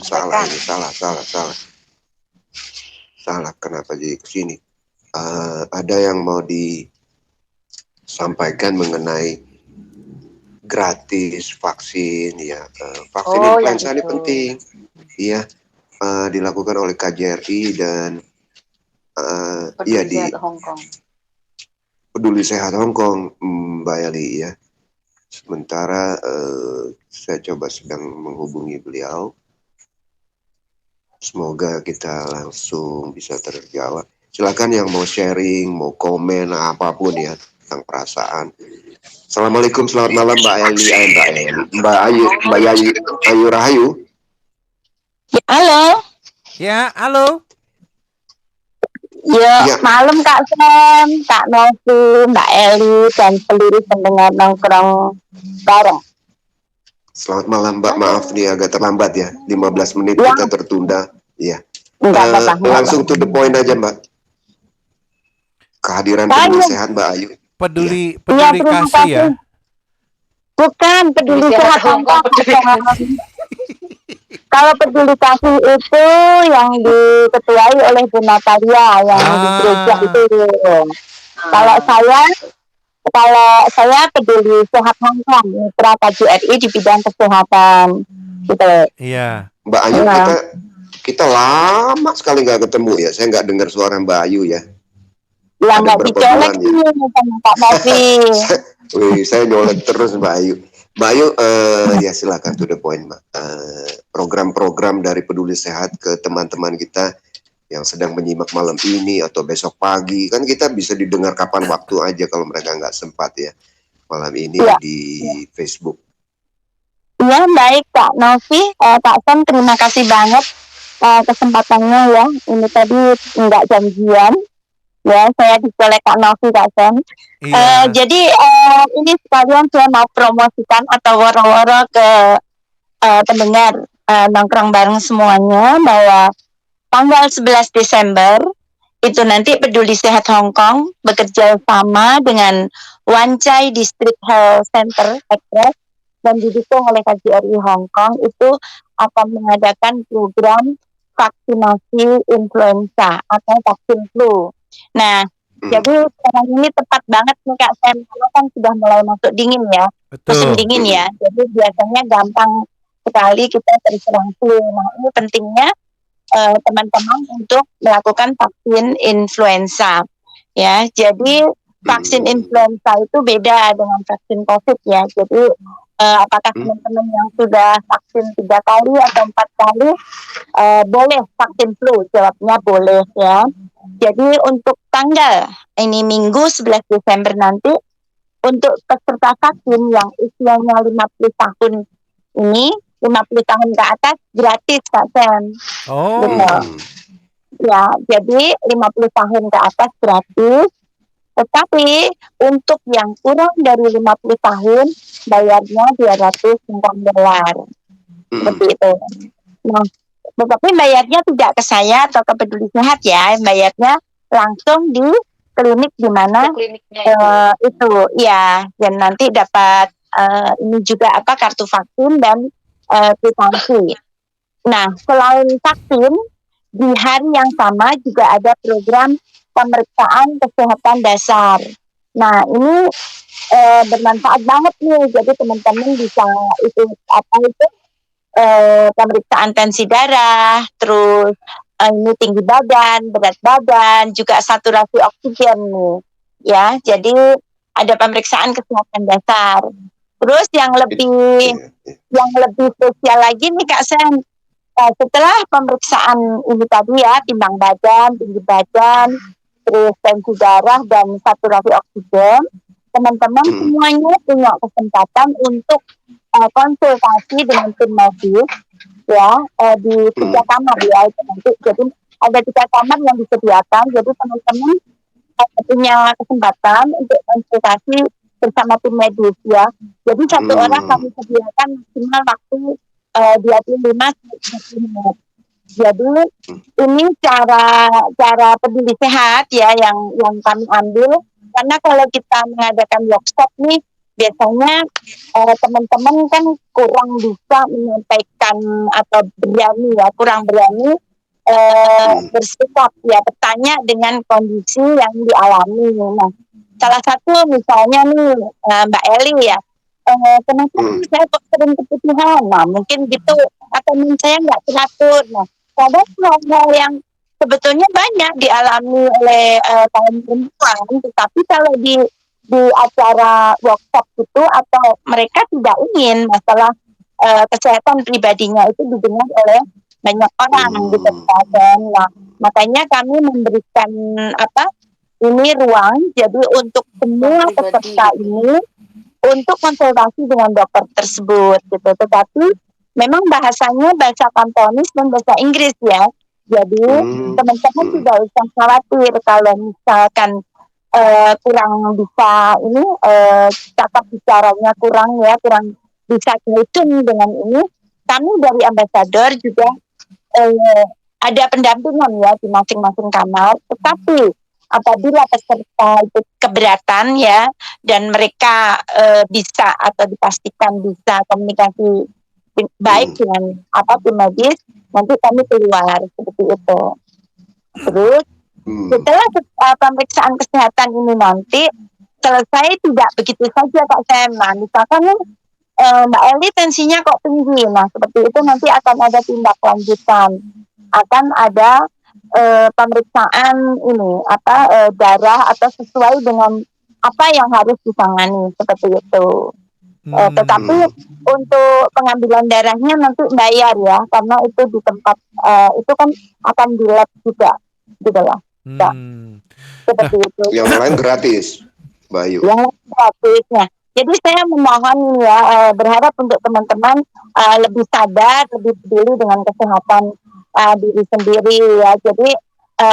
S9: salah ini, salah kenapa jadi kesini? Ada yang mau disampaikan mengenai gratis vaksin ya. Vaksin influenza ini penting, iya, dilakukan oleh KJRI dan di Peduli Sehat Hong Kong, Mbak Eli ya. Sementara saya coba sedang menghubungi beliau. Semoga kita langsung bisa terjawab. Silakan yang mau sharing, mau komen, apapun ya tentang perasaan. Assalamualaikum, selamat malam Mbak Eli, Mbak Ayu Rahayu.
S12: Halo.
S8: Ya, halo.
S12: Ya, malam Kak Sam, Kak Novi, Mbak Eli, dan seluruh pendengar Nongkrong Bareng.
S9: Selamat malam Mbak, maaf nih agak terlambat ya, 15 menit ya. Kita tertunda. Iya. Langsung to the point aja Mbak. Kehadiran Peduli Sehat Mbak Ayu.
S8: Peduli kasih ya.
S12: Bukan peduli sehat Hong Kong. Kalau peduli kasih itu yang diketuai oleh Bu Natalia yang di gereja itu. Kalau saya peduli sehat Hong Kong, mitra KJRI di bidang kesehatan gitu.
S8: Iya.
S9: Mbak Ayu, kita lama sekali nggak ketemu ya. Saya nggak dengar suara Mbak Ayu ya.
S12: Ya nggak dicolek nih sama Pak Novi.
S9: Wih, saya nyolek terus Mbak Ayu. Mbak Ayu, ya silakan to the point Mbak. Program-program dari Peduli Sehat ke teman-teman kita yang sedang menyimak malam ini atau besok pagi, kan kita bisa didengar kapan waktu aja kalau mereka nggak sempat ya malam ini di Facebook.
S12: Iya baik Kak Novi, Kak Sam terima kasih banget kesempatannya ya. Ini tadi nggak janjian. Ya, saya dicolek Kak Novi, Kak Sam. Jadi ini sekalian saya mau promosikan atau woro-woro ke pendengar Nongkrong Bareng semuanya bahwa tanggal 11 Desember itu nanti Peduli Sehat Hong Kong bekerja sama dengan Wan Chai District Health Center Express dan didukung oleh KJRI Hong Kong itu akan mengadakan program vaksinasi influenza atau vaksin flu. Nah, jadi sekarang ini tepat banget nih Kak Sam, karena kan sudah mulai masuk dingin ya, musim dingin ya. Jadi biasanya gampang sekali kita terserang flu. Nah, ini pentingnya teman-teman untuk melakukan vaksin influenza. Ya, jadi vaksin influenza itu beda dengan vaksin COVID ya. Jadi apakah teman-teman yang sudah vaksin 3 kali atau 4 kali boleh vaksin flu? Jawabnya boleh ya. Jadi untuk tanggal ini Minggu 11 Desember nanti untuk peserta vaksin yang usianya 50 tahun ini, 50 tahun ke atas gratis Kak Sam. Gitu. Ya, jadi 50 tahun ke atas gratis. Tetapi untuk yang kurang dari 50 tahun bayarnya $200. Seperti itu. Nah, tetapi bayarnya tidak ke saya atau ke Peduli Sehat ya, bayarnya langsung di klinik di mana itu ya, dan nanti dapat ini juga kartu vaksin dan kwitansi. Nah, selain vaksin di hari yang sama juga ada program pemeriksaan kesehatan dasar. Nah, ini bermanfaat banget nih. Jadi teman-teman bisa itu pemeriksaan tensi darah, terus ini tinggi badan, berat badan, juga saturasi oksigen nih. Ya, jadi ada pemeriksaan kesehatan dasar. Terus yang lebih spesial lagi nih Kak Sen, setelah pemeriksaan ini tadi ya, timbang badan, tinggi badan, terus tensi darah dan saturasi oksigen, teman-teman semuanya punya kesempatan untuk konsultasi dengan tim medis ya di 3 kamar ya itu nanti. Jadi ada 3 kamar yang disediakan, jadi teman-teman punya kesempatan untuk konsultasi bersama tim medis ya. Jadi satu orang kami sediakan maksimal waktu 25-30 menit. Jadi ini cara peduli sehat ya yang kami ambil, karena kalau kita mengadakan workshop nih biasanya teman-teman kan kurang bisa menyampaikan atau kurang berani bersikap ya, bertanya dengan kondisi yang dialami. Nah, salah satu misalnya nih Mbak Eli ya, kenapa saya kok sering keputusan? Nah, mungkin gitu, atau saya nggak teratur. Nah, kadang hal-hal yang sebetulnya banyak dialami oleh kaum perempuan, tetapi kalau di acara workshop itu atau mereka tidak ingin masalah kesehatan pribadinya itu didengar oleh banyak orang gitu kan. Nah, makanya kami memberikan ini ruang jadi untuk semua peserta ini untuk konsultasi dengan dokter tersebut gitu. Tetapi memang bahasanya bahasa kantonis dan bahasa Inggris ya. Jadi teman-teman tidak usah khawatir kalau misalkan kurang bisa ini cakap bicaranya kurang bisa berhitung dengan ini. Kami dari ambasador juga ada pendampingan ya di masing-masing kamar. Tetapi apabila peserta itu keberatan ya dan mereka bisa atau dipastikan bisa komunikasi baik dengan tim medis, nanti kami keluar seperti itu. Terus setelah pemeriksaan kesehatan ini nanti selesai, tidak begitu saja Kak Sam. Nah, misalkan Mbak Eli tensinya kok tinggi, nah seperti itu nanti akan ada tindak lanjutan, akan ada pemeriksaan ini darah atau sesuai dengan apa yang harus ditangani seperti itu. Tetapi untuk pengambilan darahnya nanti bayar ya, karena itu di tempat itu kan akan di lab juga gitu lah. Seperti itu.
S9: Yang lain gratis, Bayu.
S12: Yang lain gratis. Nah, jadi saya memohon ya, berharap untuk teman-teman lebih sadar, lebih peduli dengan kesehatan diri sendiri ya. Jadi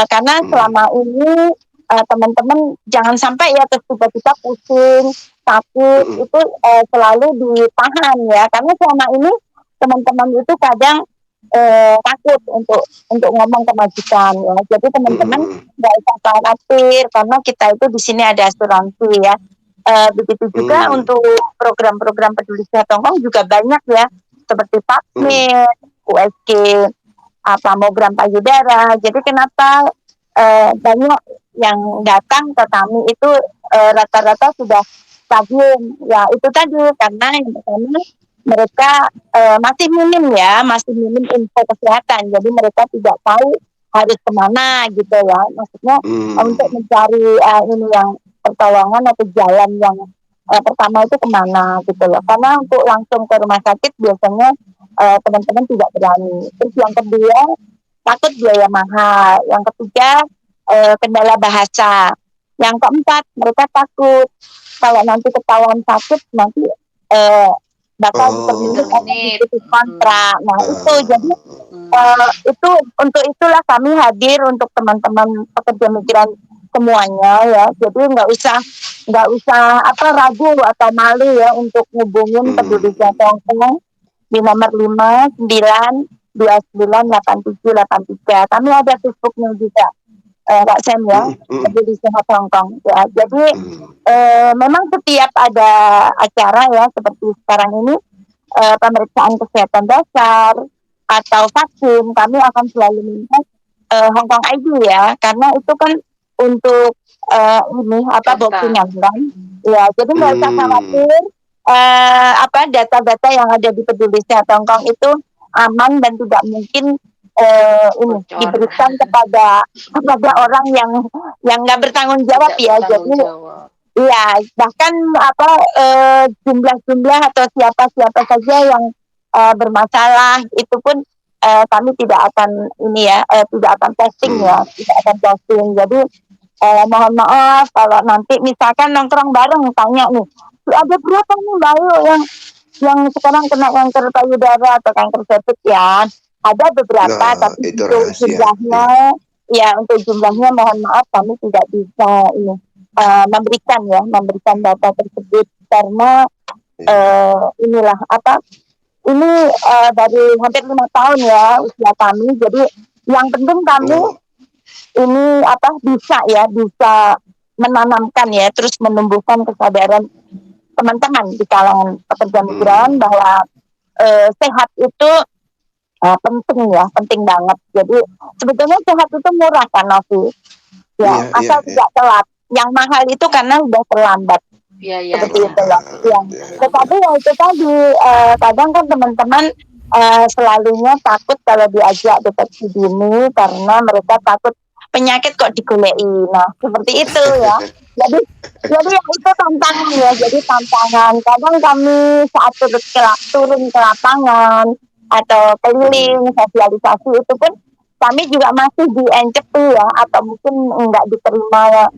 S12: karena selama ini teman-teman jangan sampai ya terus tiba-tiba pusing, sakit itu selalu ditahan ya. Karena selama ini teman-teman itu kadang takut untuk ngomong ke majikan ya. Jadi teman-teman nggak usah khawatir karena kita itu di sini ada asuransi ya. Begitu juga untuk program-program peduli sehat Hongkong juga banyak ya, seperti Papmil, USG, mamogram payudara. Jadi kenapa banyak yang datang ke kami itu rata-rata sudah stadium ya, itu tadi karena yang pertama mereka masih minim info kesehatan, jadi mereka tidak tahu harus kemana gitu ya, maksudnya untuk mencari ini yang pertolongan atau jalan yang pertama itu kemana gitu loh, karena untuk langsung ke rumah sakit biasanya teman-teman tidak berani. Terus yang kedua takut biaya mahal, yang ketiga kendala bahasa, yang keempat mereka takut kalau nanti ketahuan sakit nanti bakal terjadi kontrak. Nah itu jadi itu untuk itulah kami hadir untuk teman-teman pekerja migran semuanya ya. Jadi nggak usah ragu atau malu ya untuk ngubungin peduli sehat Hongkong di nomor 592987873. Kami ada Facebooknya juga Kak Sam ya, peduli sehat Hongkong ya. Jadi memang setiap ada acara ya seperti sekarang ini pemeriksaan kesehatan dasar atau vaksin, kami akan selalu minta Hongkong ID ya, karena itu kan untuk buktinya kan ya. Jadi nggak usah khawatir data-data yang ada di peduli sehat Hongkong itu aman dan tidak mungkin ini
S11: Bocor.
S12: diberikan kepada orang yang nggak bertanggung jawab
S11: Tidak
S12: ya.
S11: bertanggung
S12: Jadi
S11: jawab.
S12: iya, bahkan jumlah-jumlah atau siapa-siapa saja yang bermasalah itu pun kami tidak akan ini ya, tidak akan posting ya, tidak akan posting. Jadi mohon maaf kalau nanti misalkan nongkrong bareng tanya nih, ada berapa nih Mbak Ayu yang sekarang kena kanker payudara atau kanker cervix ya? Ada beberapa, tapi
S9: itu
S12: untuk
S9: rahasia.
S12: jumlahnya, ya untuk jumlahnya mohon maaf kami tidak bisa ini memberikan data tersebut karena inilah apa ini dari hampir 5 tahun ya usia kami. Jadi yang penting kami ini bisa menanamkan ya, terus menumbuhkan kesadaran teman-teman di kalangan pekerja migran bahwa sehat itu penting banget. Jadi sebetulnya sehat itu murah kan Novi ya, asal tidak telat. Yang mahal itu karena sudah terlambat.
S11: Iya.
S12: Seperti itu loh. Ya. Tetapi ya itu tadi kadang kan teman-teman selalunya takut kalau diajak deteksi dini karena mereka takut penyakit kok digoleki. Nah, seperti itu ya. Jadi itu tantangan ya. Jadi tantangan. Kadang kami saat turun ke lapangan atau keliling sosialisasi itu pun kami juga masih diencepi ya, atau mungkin enggak diterima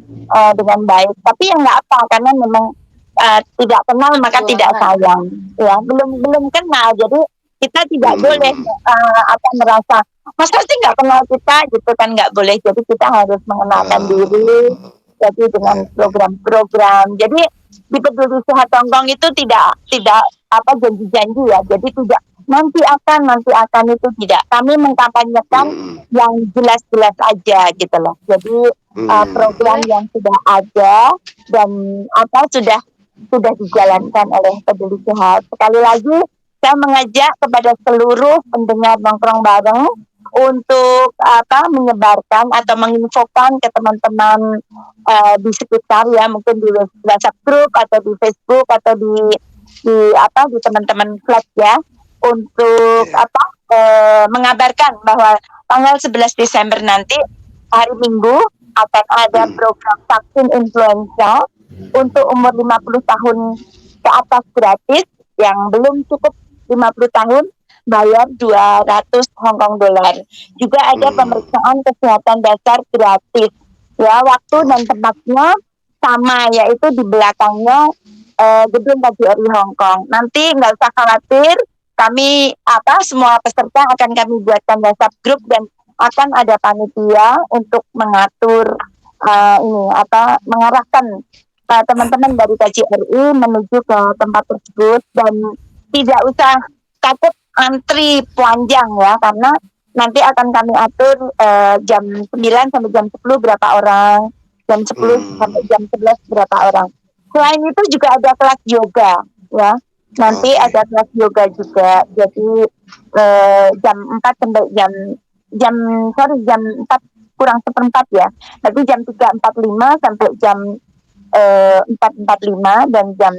S12: dengan baik. Tapi ya enggak apa, karena memang tidak kenal maka tidak sayang. Ya, belum kenal. Jadi kita tidak boleh merasa masa sih nggak kenal kita gitu kan, nggak boleh. Jadi kita harus mengenalkan diri. Jadi dengan program-program. Jadi di Peduli Sehat Hongkong itu tidak janji-janji ya. Jadi tidak nanti akan itu tidak. Kami mengkampanyekan yang jelas-jelas aja gitu loh. Jadi program yang sudah ada dan sudah dijalankan oleh Peduli Sehat. Sekali lagi saya mengajak kepada seluruh pendengar nongkrong bareng untuk menyebarkan atau menginfokan ke teman-teman di sekitar ya, mungkin di WhatsApp group atau di Facebook atau di teman-teman flat ya, untuk mengabarkan bahwa tanggal 11 Desember nanti hari Minggu akan ada program vaksin influenza untuk umur 50 tahun ke atas gratis. Yang belum cukup 50 tahun bayar 200 Hong Kong dolar. Juga ada pemeriksaan kesehatan dasar gratis. Ya, waktu dan tempatnya sama, yaitu di belakangnya gedung KJRI Hong Kong. Nanti nggak usah khawatir, kami semua peserta akan kami buatkan WhatsApp group dan akan ada panitia untuk mengatur mengarahkan teman-teman dari KJRI menuju ke tempat tersebut, dan tidak usah takut antri panjang ya, karena nanti akan kami atur jam 9 sampai jam 10 berapa orang, jam 10 sampai jam 11 berapa orang. Selain itu juga ada kelas yoga ya. Nanti ada kelas yoga juga. Jadi jam 4 sampai jam 4 kurang seperempat ya. Nanti jam 3.45 sampai jam 4.45 dan jam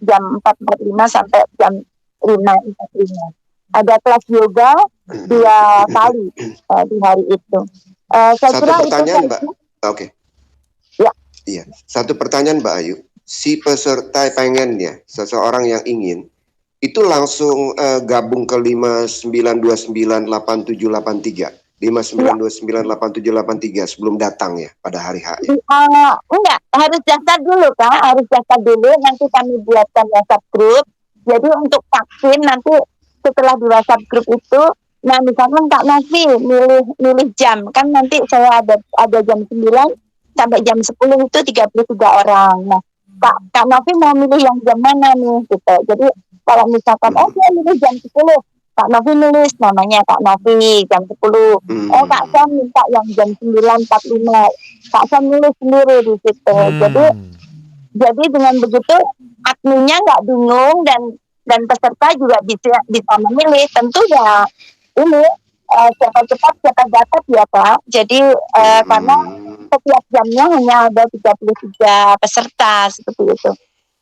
S12: 4.45 sampai jam 5.45. Ada kelas yoga 2 kali di hari itu. Saya
S9: Satu
S12: kira
S9: pertanyaan,
S12: itu
S9: Mbak. Oke.
S12: Ya.
S9: Iya. Satu pertanyaan, Mbak Ayu. Si peserta pengennya, seseorang yang ingin, itu langsung gabung ke 59298783. 59298783 sebelum datang ya pada hari H ya?
S12: Enggak, harus daftar dulu Kak, nanti kami buatkan WhatsApp group. Jadi untuk vaksin nanti setelah di WhatsApp group itu, nah misalkan Kak Novi milih jam, kan nanti saya ada jam 9 sampai jam 10 itu 33 orang. Nah Kak Novi mau milih yang jam mana nih gitu. Jadi kalau misalkan saya milih jam 10, Kak Novi nulis namanya Kak Novi jam 10. Kak Sam minta yang jam 9.45. Kak Sam nulis sendiri di situ. Jadi dengan begitu adminnya nggak bingung dan peserta juga bisa memilih. Tentu ya ini siapa cepat siapa dapat ya Pak. Jadi karena setiap jamnya hanya ada 33 peserta seperti itu.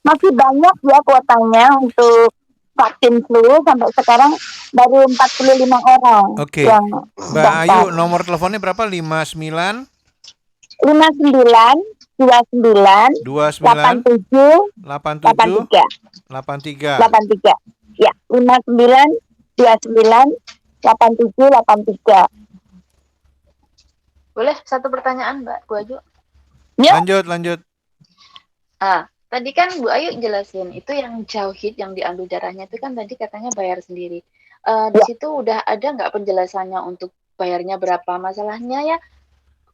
S12: Masih banyak ya kuotanya untuk vaksin flu. Sampai sekarang baru 45 orang
S8: Oke.
S12: yang
S8: Mbak
S12: daftar.
S8: Ayu, nomor teleponnya berapa? 59
S12: 59 29
S8: 29
S12: 87
S8: 87
S12: 83
S8: 83.
S12: 83. Ya, 59 29 87 83.
S11: Boleh satu pertanyaan Mbak Bu Ayu?
S12: Ya.
S8: Lanjut.
S11: Tadi kan Bu Ayu jelasin itu yang jauhid yang diambil darahnya itu kan tadi katanya bayar sendiri. Di situ udah ada nggak penjelasannya untuk bayarnya berapa? Masalahnya ya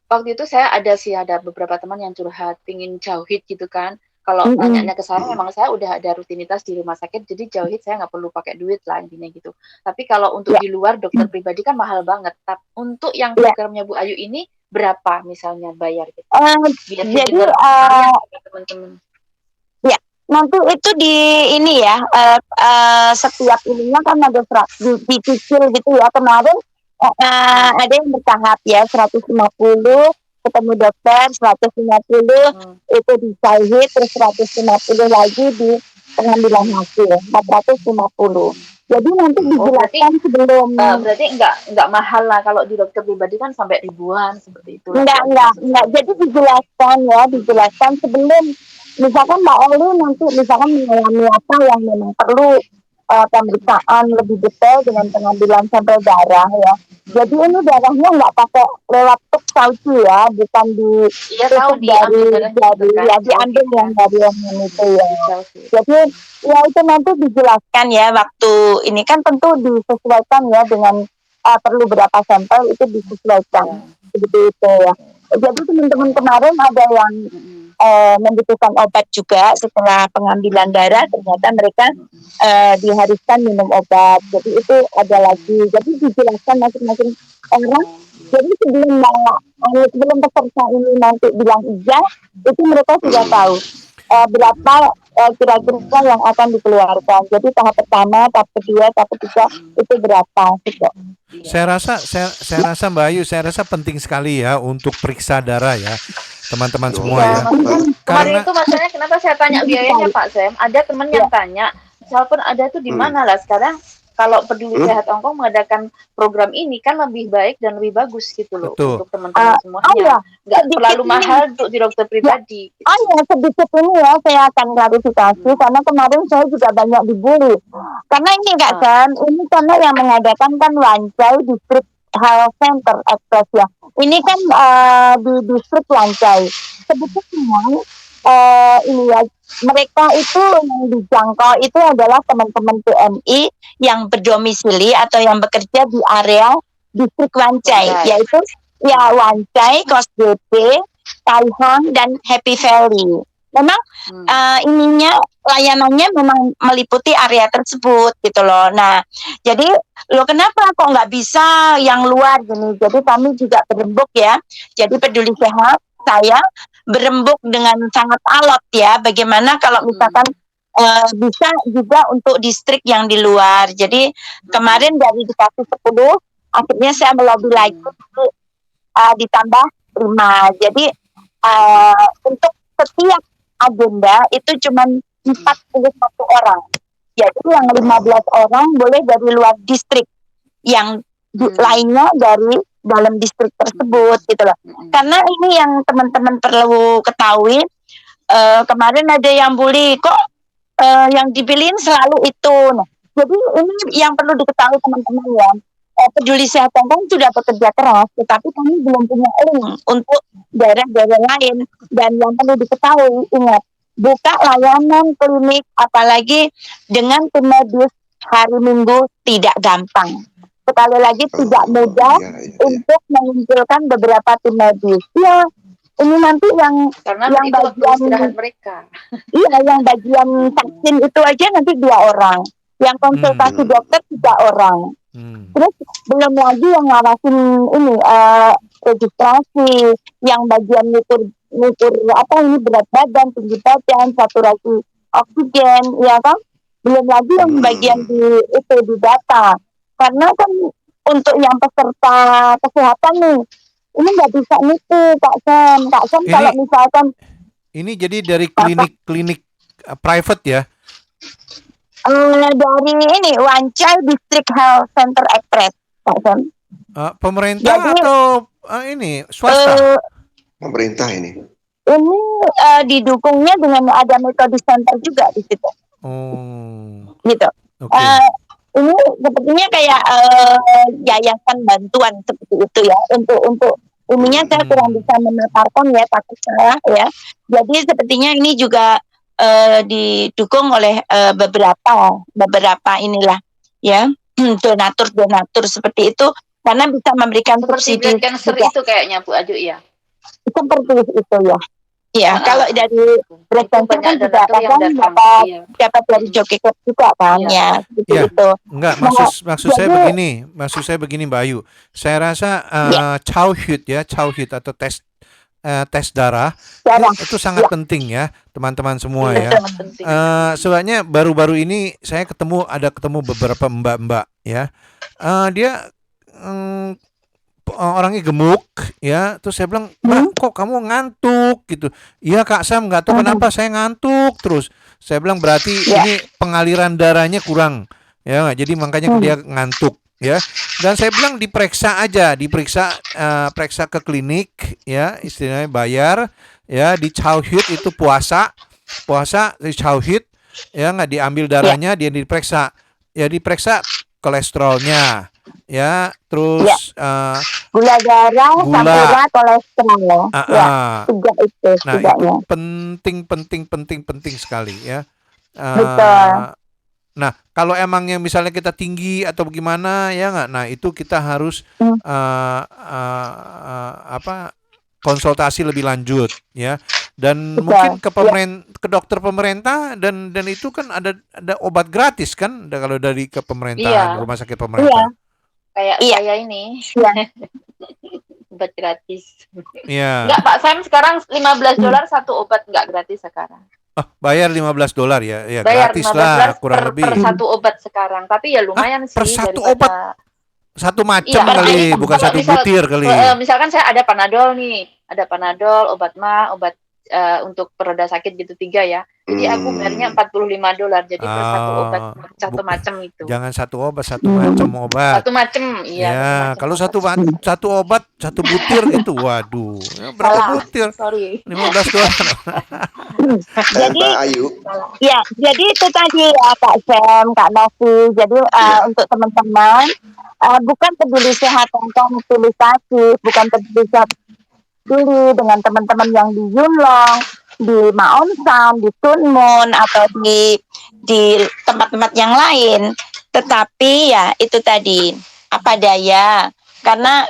S11: waktu itu saya ada beberapa teman yang curhat pingin jauhid gitu kan. Kalau nanyanya ke saya, memang saya udah ada rutinitas di rumah sakit, jadi jauhid saya nggak perlu pakai duit lah intinya gitu. Tapi kalau untuk di luar dokter pribadi kan mahal banget. Tapi untuk yang programnya Bu Ayu ini berapa misalnya bayar gitu? Biar
S12: Jadi
S11: teman-teman.
S12: ya, nanti itu di ini ya, setiap ininya kan ada dicicil gitu ya. Kemarin ada yang bertahap ya, 150 ketemu dokter, 150 itu di jahit, terus 150 lagi di pengambilan hasil, 450. Jadi nanti dijelaskan sebelum.
S11: Berarti enggak mahal lah kalau di dokter pribadi kan sampai ribuan seperti itu.
S12: Enggak. Jadi dijelaskan sebelum. Misalkan Mbak Oli nanti mengalami apa yang memang perlu pemeriksaan lebih detail dengan pengambilan sampel darah ya. Jadi ini darahnya nggak pakai lewat tuk sauci ya, bukan diambil yang dari yang itu ya. Jadi ya itu nanti dijelaskan ya waktu ini kan tentu disesuaikan ya dengan perlu berapa sampel itu disesuaikan seperti itu ya. Jadi teman-teman kemarin ada yang membutuhkan obat juga setelah pengambilan darah, ternyata mereka diharuskan minum obat. Jadi itu ada lagi. Jadi dijelaskan masing-masing orang. Jadi sebelum peserta ini nanti bilang iya, itu mereka sudah tahu berapa kira-kira yang akan dikeluarkan. Jadi tahap pertama, tahap kedua, tahap ketiga itu berapa gitu.
S8: Saya rasa Mbak Ayu, saya rasa penting sekali ya untuk periksa darah ya. Teman-teman semua ya.
S11: Kemarin itu masalahnya kenapa saya tanya biayanya Pak Sam? Ada teman yang tanya, walaupun ada tuh di mana lah sekarang. Kalau Peduli Sehat Hongkong mengadakan program ini kan lebih baik dan lebih bagus gitu loh.
S8: Betul.
S11: Untuk teman-teman semuanya. Nggak terlalu mahal untuk di dokter pribadi.
S12: Sedikit ini ya saya akan klarifikasi karena kemarin saya juga banyak dibully. Karena ini Kak Sam, ini karena yang mengadakan kan Wancai District Health Center Express ya. Ini kan di distrik Wancai. Sebetulnya ini ya, mereka itu yang dijangkau itu adalah teman-teman PMI yang berdomisili atau yang bekerja di area distrik Wancai, yaitu ya Wancai, Kosgede, Taihang, dan Happy Valley. Memang ininya layanannya memang meliputi area tersebut gitu loh. Nah, jadi kenapa kok nggak bisa yang luar gini? Jadi kami juga berembuk ya. Jadi Peduli Sehat saya berembuk dengan sangat alot ya. Bagaimana kalau misalkan bisa juga untuk distrik yang di luar. Jadi kemarin dari dikasih 10, akhirnya saya melobi lagi ditambah 5. Jadi untuk setiap agenda itu cuma 41 orang. Jadi yang 15 orang boleh dari luar distrik, yang lainnya dari dalam distrik tersebut gitu loh. Karena ini yang teman-teman perlu ketahui, kemarin ada yang bully kok yang dipilihin selalu itu. Nah, jadi ini yang perlu diketahui teman-teman ya. Peduli Sehat Hongkong sudah bekerja keras, tetapi kami belum punya link untuk daerah-daerah lain. Dan yang perlu diketahui, ingat, buka layanan klinik apalagi dengan tim medis hari Minggu tidak gampang. Sekali lagi tidak mudah untuk mengumpulkan beberapa tim medis. Ya, ini nanti yang
S11: itu
S12: bagian
S11: istirahat mereka.
S12: Iya, yang bagian vaksin itu aja nanti 2 orang. Yang konsultasi dokter 3 orang. Terus belum lagi yang ngawasin ini registrasi, yang bagian ngukur apa ini berat badan, tinggi badan, saturasi oksigen, ya kan? Belum lagi yang bagian di data. Karena kan untuk yang peserta kesehatan nih, ini nggak bisa nipu Kak Sam. Kalau misalkan
S8: ini jadi dari klinik private ya?
S12: Dari ini Wancai District Health Center Express, Pak Sam.
S8: Pemerintah
S12: Jadi,
S8: atau ini swasta?
S9: Pemerintah ini.
S12: Ini didukungnya dengan ada metode center juga di situ. Gitu. Ini sepertinya kayak yayasan bantuan seperti itu ya. Untuk ininya saya kurang bisa memaparkan ya, takut salah ya. Jadi sepertinya ini juga didukung oleh beberapa inilah ya donatur seperti itu karena bisa memberikan
S11: seperti
S12: subsidi
S11: blood cancer
S12: juga.
S11: itu kayaknya Bu Aju ya.
S12: Seperti itu ya. Iya, kalau dari breast cancer kan juga kadang dapat dari joki club juga kan ya, seperti itu.
S8: Enggak, maksud saya begini Mbak Ayu. Saya rasa Chowhut atau tes darah itu sangat penting ya teman-teman semua ya. Soalnya baru-baru ini saya ketemu beberapa mbak-mbak ya. Dia orangnya gemuk ya, terus saya bilang, Mbak, kok kamu ngantuk gitu? Iya Kak Sam, nggak tahu kenapa saya ngantuk terus. Saya bilang berarti ini pengaliran darahnya kurang ya, jadi makanya dia ngantuk ya. Dan saya bilang diperiksa periksa ke klinik ya, istilahnya bayar ya, di Chowhut itu puasa di Chowhut ya, nggak diambil darahnya, dia diperiksa kolesterolnya ya, terus
S12: gula darah, gula kolesterol ya, tiga itu.
S8: Nah itu penting sekali ya.
S12: Betul.
S8: Nah kalau emangnya misalnya kita tinggi atau bagaimana ya nggak, nah itu kita harus konsultasi lebih lanjut ya, dan mungkin ke dokter pemerintah, dan itu kan ada obat gratis kan kalau dari ke pemerintahan, rumah sakit pemerintah.
S11: Kayak ini. Obat gratis.
S8: Iya.
S11: Enggak Pak Sam, sekarang $15 satu obat, enggak gratis sekarang.
S8: Bayar $15 ya,
S11: bayar
S8: gratis lah kurang lebih.
S11: Per satu obat sekarang, tapi ya lumayan sih.
S8: Per satu obat? Satu macam kali, bukan satu butir kali.
S11: Misalkan saya ada Panadol nih, obat obat untuk pereda sakit gitu 3 ya. Jadi aku bayarnya $45, jadi per satu obat satu macam itu.
S8: Jangan satu obat, satu macam obat.
S11: Satu macam, iya.
S8: Ya, kalau satu obat, satu butir itu, waduh, berapa butir?
S11: Sorry.
S8: $15.
S12: Jadi, ya, jadi itu tadi ya Kak Sam, Kak Novi. Jadi untuk teman-teman, bukan peduli sehat tentang utilisasi, bukan peduli sehat dulu dengan teman-teman yang di Yunlong, di Maonsam, di Tunmun, atau di tempat-tempat yang lain. Tetapi ya itu tadi, apa daya, karena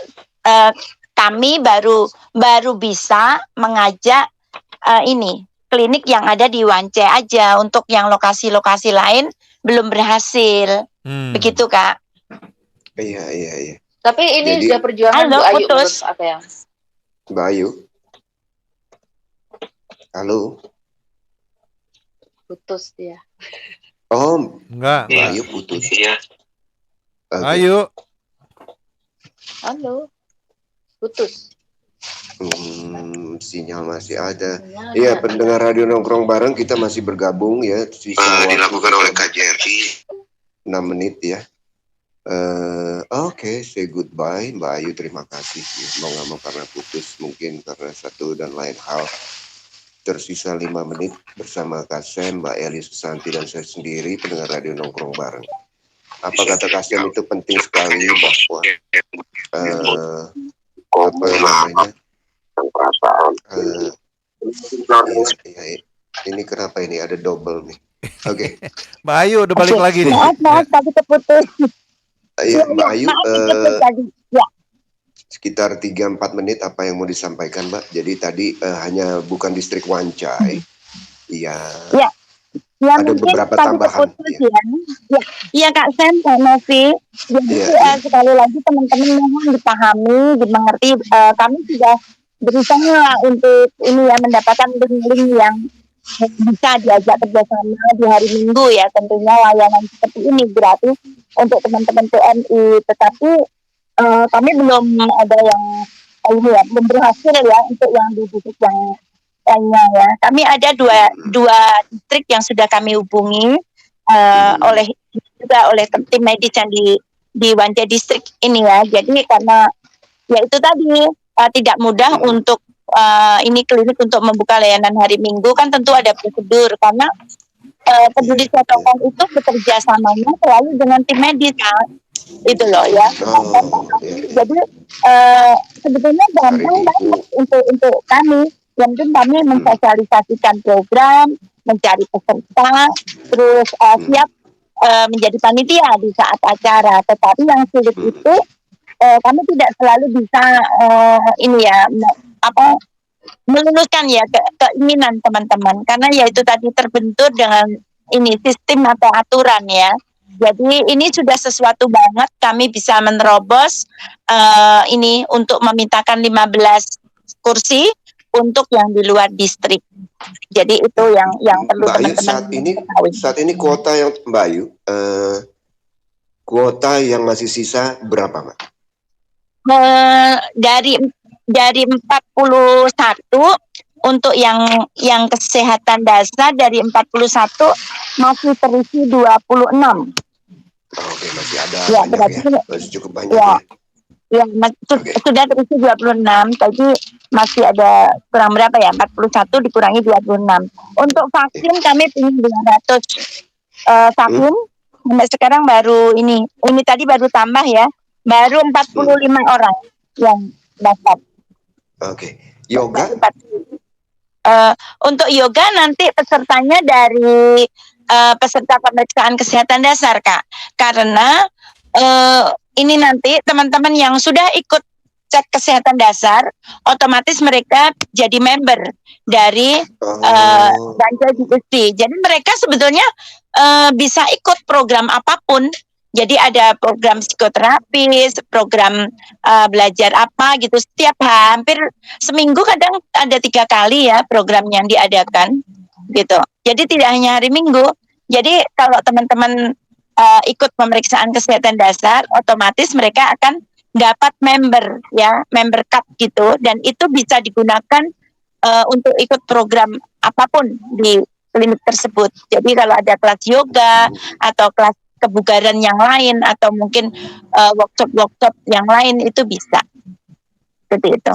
S12: kami baru bisa mengajak ini klinik yang ada di Wancai aja, untuk yang lokasi-lokasi lain belum berhasil. Begitu Kak.
S9: Iya.
S11: Tapi ini sudah perjuangan Bu Ayu menurut apa ya?
S9: Mbak Ayu. Halo.
S11: Putus dia.
S9: Oh,
S8: enggak.
S9: Mbak Ayu putus. Iya.
S8: Ayu.
S11: Halo. Putus.
S9: Sinyal masih ada. Iya, pendengar radio nongkrong bareng, kita masih bergabung ya. Dilakukan oleh KJRI 6 menit ya. Oke, say goodbye Mbak Ayu, terima kasih ya. Mau nggak mau karena putus, mungkin karena satu dan lain hal. Tersisa 5 menit bersama Kak Sam, Mbak Eli Susanti, dan saya sendiri, pendengar radio nongkrong bareng. Apa kata Kak Sam itu penting sekali bahwa apa namanya perasaan ini kenapa ini ada double nih. Oke.
S8: Mbak Ayu udah balik lagi nih.
S12: Maaf, tadi terputus.
S9: Iya, Mbak Ayu, sekitar 3-4 menit apa yang mau disampaikan, Mbak? Jadi tadi hanya bukan distrik Wancai. Iya. Ya, ada beberapa tambahan.
S12: Iya Kak Sam, Kak Novi. Jadi sekali lagi teman-teman mohon dipahami, dimengerti. Kami sudah berusaha untuk ini ya, mendapatkan link-link yang bisa diajak kerjasama di hari Minggu ya, tentunya layanan seperti ini gratis untuk teman-teman PMI, tetapi kami belum ada yang ini ya, belum berhasil ya untuk yang di distrik yang lainnya ya. Kami ada dua distrik yang sudah kami hubungi oleh juga oleh tim medis yang di Wanja Distrik ini ya. Jadi karena ya itu tadi tidak mudah untuk ini klinik untuk membuka layanan hari Minggu, kan tentu ada prosedur karena peduli kesehatan itu bekerja samanya selalu dengan tim medis kan, itu loh ya. Jadi sebetulnya gampang banget untuk kami. Yang penting kami mensosialisasikan program, mencari peserta, terus siap menjadi panitia di saat acara. Tetapi yang sulit itu kami tidak selalu bisa meluluskan ya keinginan teman-teman, karena ya itu tadi terbentur dengan ini sistem atau aturan ya. Jadi ini sudah sesuatu banget kami bisa menerobos ini untuk memintakan 15 kursi untuk yang di luar distrik. Jadi itu yang perlu
S9: Mbak Ayu,
S12: teman-teman
S9: saat ini kuota yang Mbak Ayu, kuota yang masih sisa berapa, Mbak?
S12: Dari 41 untuk yang kesehatan dasar, dari 41 masih terisi 26.
S9: Oke, masih ada ya, banyak ya. Masih cukup banyak ya.
S12: Sudah terisi 26, tapi masih ada kurang berapa ya, 41 dikurangi 26. Untuk vaksin kami ingin 200 vaksin. Sampai sekarang baru ini tadi baru tambah ya, baru 45 orang yang dapat.
S9: Oke. Yoga?
S12: Untuk yoga nanti pesertanya dari peserta pemeriksaan kesehatan dasar, Kak. Karena ini nanti teman-teman yang sudah ikut cek kesehatan dasar, otomatis mereka jadi member dari Wanja Distrik. Jadi mereka sebetulnya bisa ikut program apapun. Jadi ada program psikoterapi, program belajar apa gitu. Setiap hampir seminggu kadang ada 3 kali ya program yang diadakan gitu. Jadi tidak hanya hari Minggu. Jadi kalau teman-teman ikut pemeriksaan kesehatan dasar, otomatis mereka akan dapat member ya, member card gitu. Dan itu bisa digunakan untuk ikut program apapun di klinik tersebut. Jadi kalau ada kelas yoga atau kelas kebugaran yang lain atau mungkin workshop yang lain itu bisa. Seperti itu.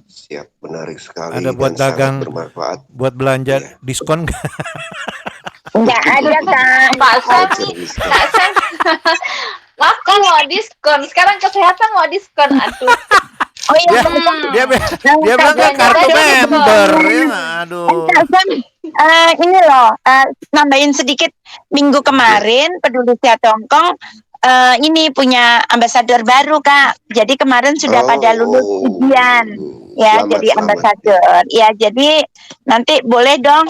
S9: Siap, menarik sekali.
S8: Ada buat dagang, buat belanja diskon nggak?
S12: Nggak ada, Kak.
S11: Pak Sam, aku mau diskon. Sekarang kesehatan mau diskon, aduh.
S12: Oh iya,
S8: dia bilang kan kartu member. Ya, aduh.
S12: Ini loh, nambahin sedikit. Minggu kemarin Peduli Sehat Hongkong ini punya ambasador baru, Kak. Jadi kemarin sudah pada lulus ujian ya, jadi ambasador. Ya, jadi nanti boleh dong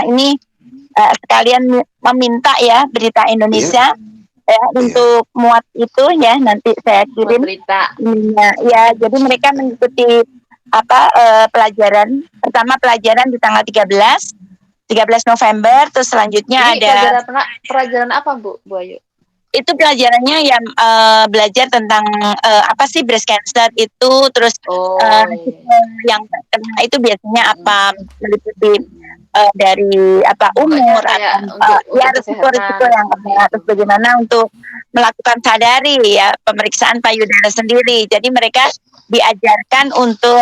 S12: ini sekalian meminta ya Berita Indonesia untuk muat itu ya, nanti saya kirim berita. Ya, jadi mereka mengikuti pelajaran di tanggal 13 November, terus selanjutnya
S11: ini
S12: ada
S11: pelajaran apa Bu Ayu?
S12: Itu pelajarannya yang belajar tentang apa sih breast cancer itu, terus yang terkena itu biasanya apa, meliputi dari umur atau risiko-risiko yang ada, terus bagaimana untuk melakukan sadari ya pemeriksaan payudara sendiri. Jadi mereka diajarkan untuk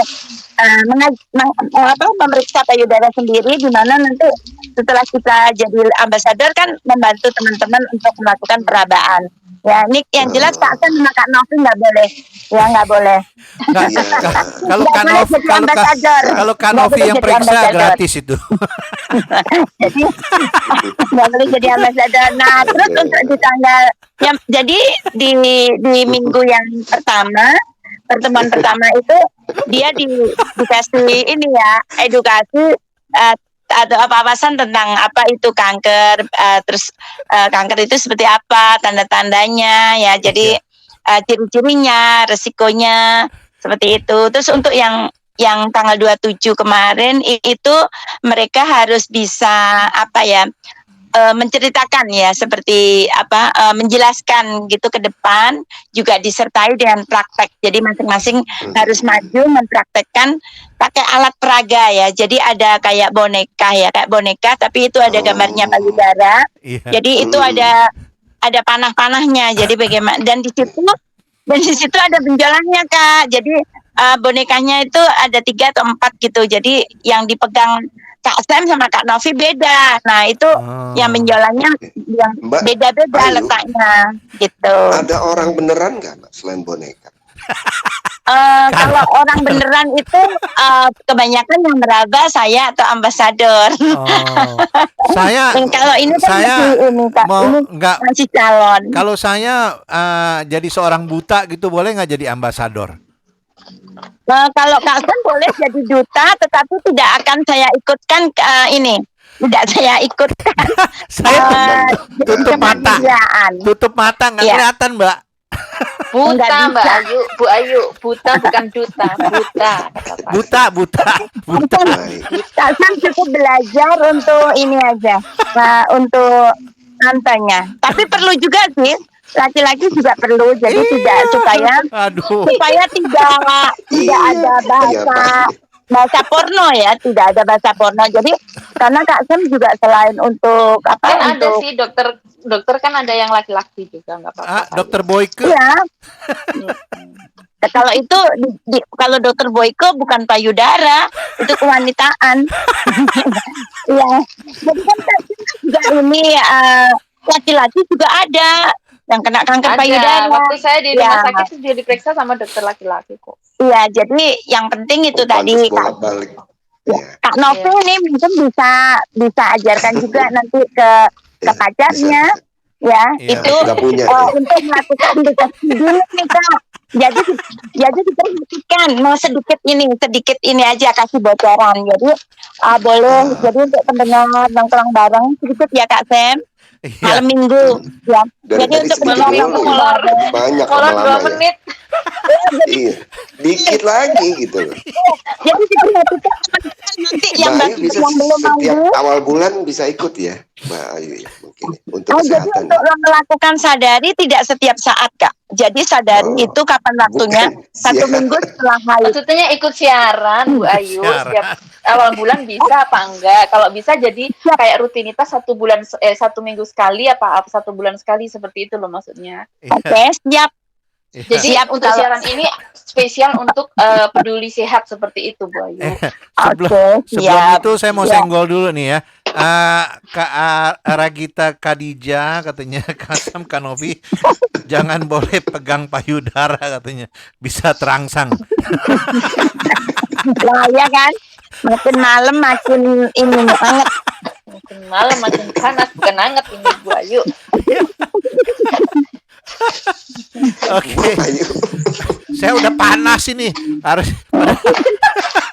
S12: memeriksa payudara sendiri, di mana nanti setelah kita jadi ambasador kan membantu teman-teman untuk melakukan perabaan. Ya, ini yang jelas Kak Sen sama Kak Novi nggak boleh. Ya, nggak boleh.
S8: Kalau Kak Novi yang periksa gratis itu.
S12: Jadi nggak boleh jadi ambasador. Nah, terus untuk di tanggal jadi di minggu yang pertama, pertemuan pertama itu dia dikasih ini ya, edukasi atau apa-apasan tentang apa itu kanker, terus kanker itu seperti apa, tanda-tandanya ya, jadi ciri-cirinya, resikonya seperti itu. Terus untuk yang tanggal 27 kemarin itu mereka harus bisa menceritakan ya seperti menjelaskan gitu ke depan, juga disertai dengan praktek. Jadi masing-masing harus maju mempraktekkan pakai alat peraga ya. Jadi ada kayak boneka tapi itu ada gambarnya payudara.
S8: Iya.
S12: Jadi itu ada panah-panahnya. Jadi bagaimana, dan di situ ada benjolannya Kak. Jadi bonekanya itu ada 3 atau 4 gitu. Jadi yang dipegang Kak Sam sama Kak Novi beda. Nah itu yang benjolannya yang beda-beda letaknya gitu.
S9: Ada orang beneran nggak Mbak selain boneka?
S12: Kalau orang beneran itu kebanyakan yang meraba saya atau ambasador.
S8: Saya
S12: kalau ini kan masih calon.
S8: Kalau saya jadi seorang buta gitu, boleh nggak jadi ambasador?
S12: Kalau Kak Sam boleh jadi duta, tetapi tidak akan saya ikutkan tidak saya ikutkan.
S8: Saya tutup mata nggak kelihatan Mbak.
S11: Buta Mbak Ayu, Bu Ayu, buta bukan duta, buta.
S12: Buta. Kak Sam cukup belajar untuk ini aja, untuk antanya. Tapi perlu juga sih. Laki-laki juga perlu, jadi supaya tidak ada bahasa porno ya, tidak ada bahasa porno. Jadi karena Kak Sam juga selain untuk
S11: ada sih dokter kan ada yang laki-laki juga, nggak apa-apa.
S8: Dokter Boyke.
S12: Iya. Kalau itu kalau dokter Boyke bukan payudara, itu kewanitaan. Iya. Jadi kan juga ini laki-laki juga ada yang kena kanker payudara.
S11: Waktu saya di rumah sakit dia diperiksa sama dokter laki-laki kok.
S12: Iya, jadi yang penting itu tadi Kak Novi ini mungkin bisa ajarkan juga nanti ke pacarnya, ya itu untuk melakukan deteksi dulu nih Kak. Jadi diperhatikan, mau sedikit ini aja kasih bocoran. Jadi boleh, jadi untuk pendengar nongkrong bareng sedikit ya Kak Sam. Malam minggu ya. Jadi untuk
S9: molor banyak lama
S11: 2 menit.
S9: Iya, dikit lagi gitu loh.
S12: Jadi diperhatikan nanti yang belum
S9: setiap awal bulan bisa ikut ya Mbak Ayu ya, mungkin untuk kesehatan.
S12: Jadi untuk melakukan sadari tidak setiap saat Kak. Jadi sadari itu kapan waktunya? 1 minggu setelah haid.
S11: Maksudnya ikut siaran Bu Ayu setiap awal bulan bisa apa enggak? Kalau bisa jadi kayak rutinitas 1 minggu sekali apa 1 bulan sekali, seperti itu loh maksudnya.
S12: Oke, siap.
S11: Jadi untuk siaran ini spesial untuk peduli sehat seperti itu Bu Ayu.
S8: Sebelum itu saya mau senggol dulu nih ya. Kak Ragita Khadijah katanya Kak Sam, Kak Novi jangan boleh pegang payudara katanya, bisa terangsang.
S12: Nah, ya kan? Makin malam makin ini hangat.
S11: Makin malam makin panas, bukan hangat ini Bu Ayu.
S8: Oke. Saya udah panas ini. Harus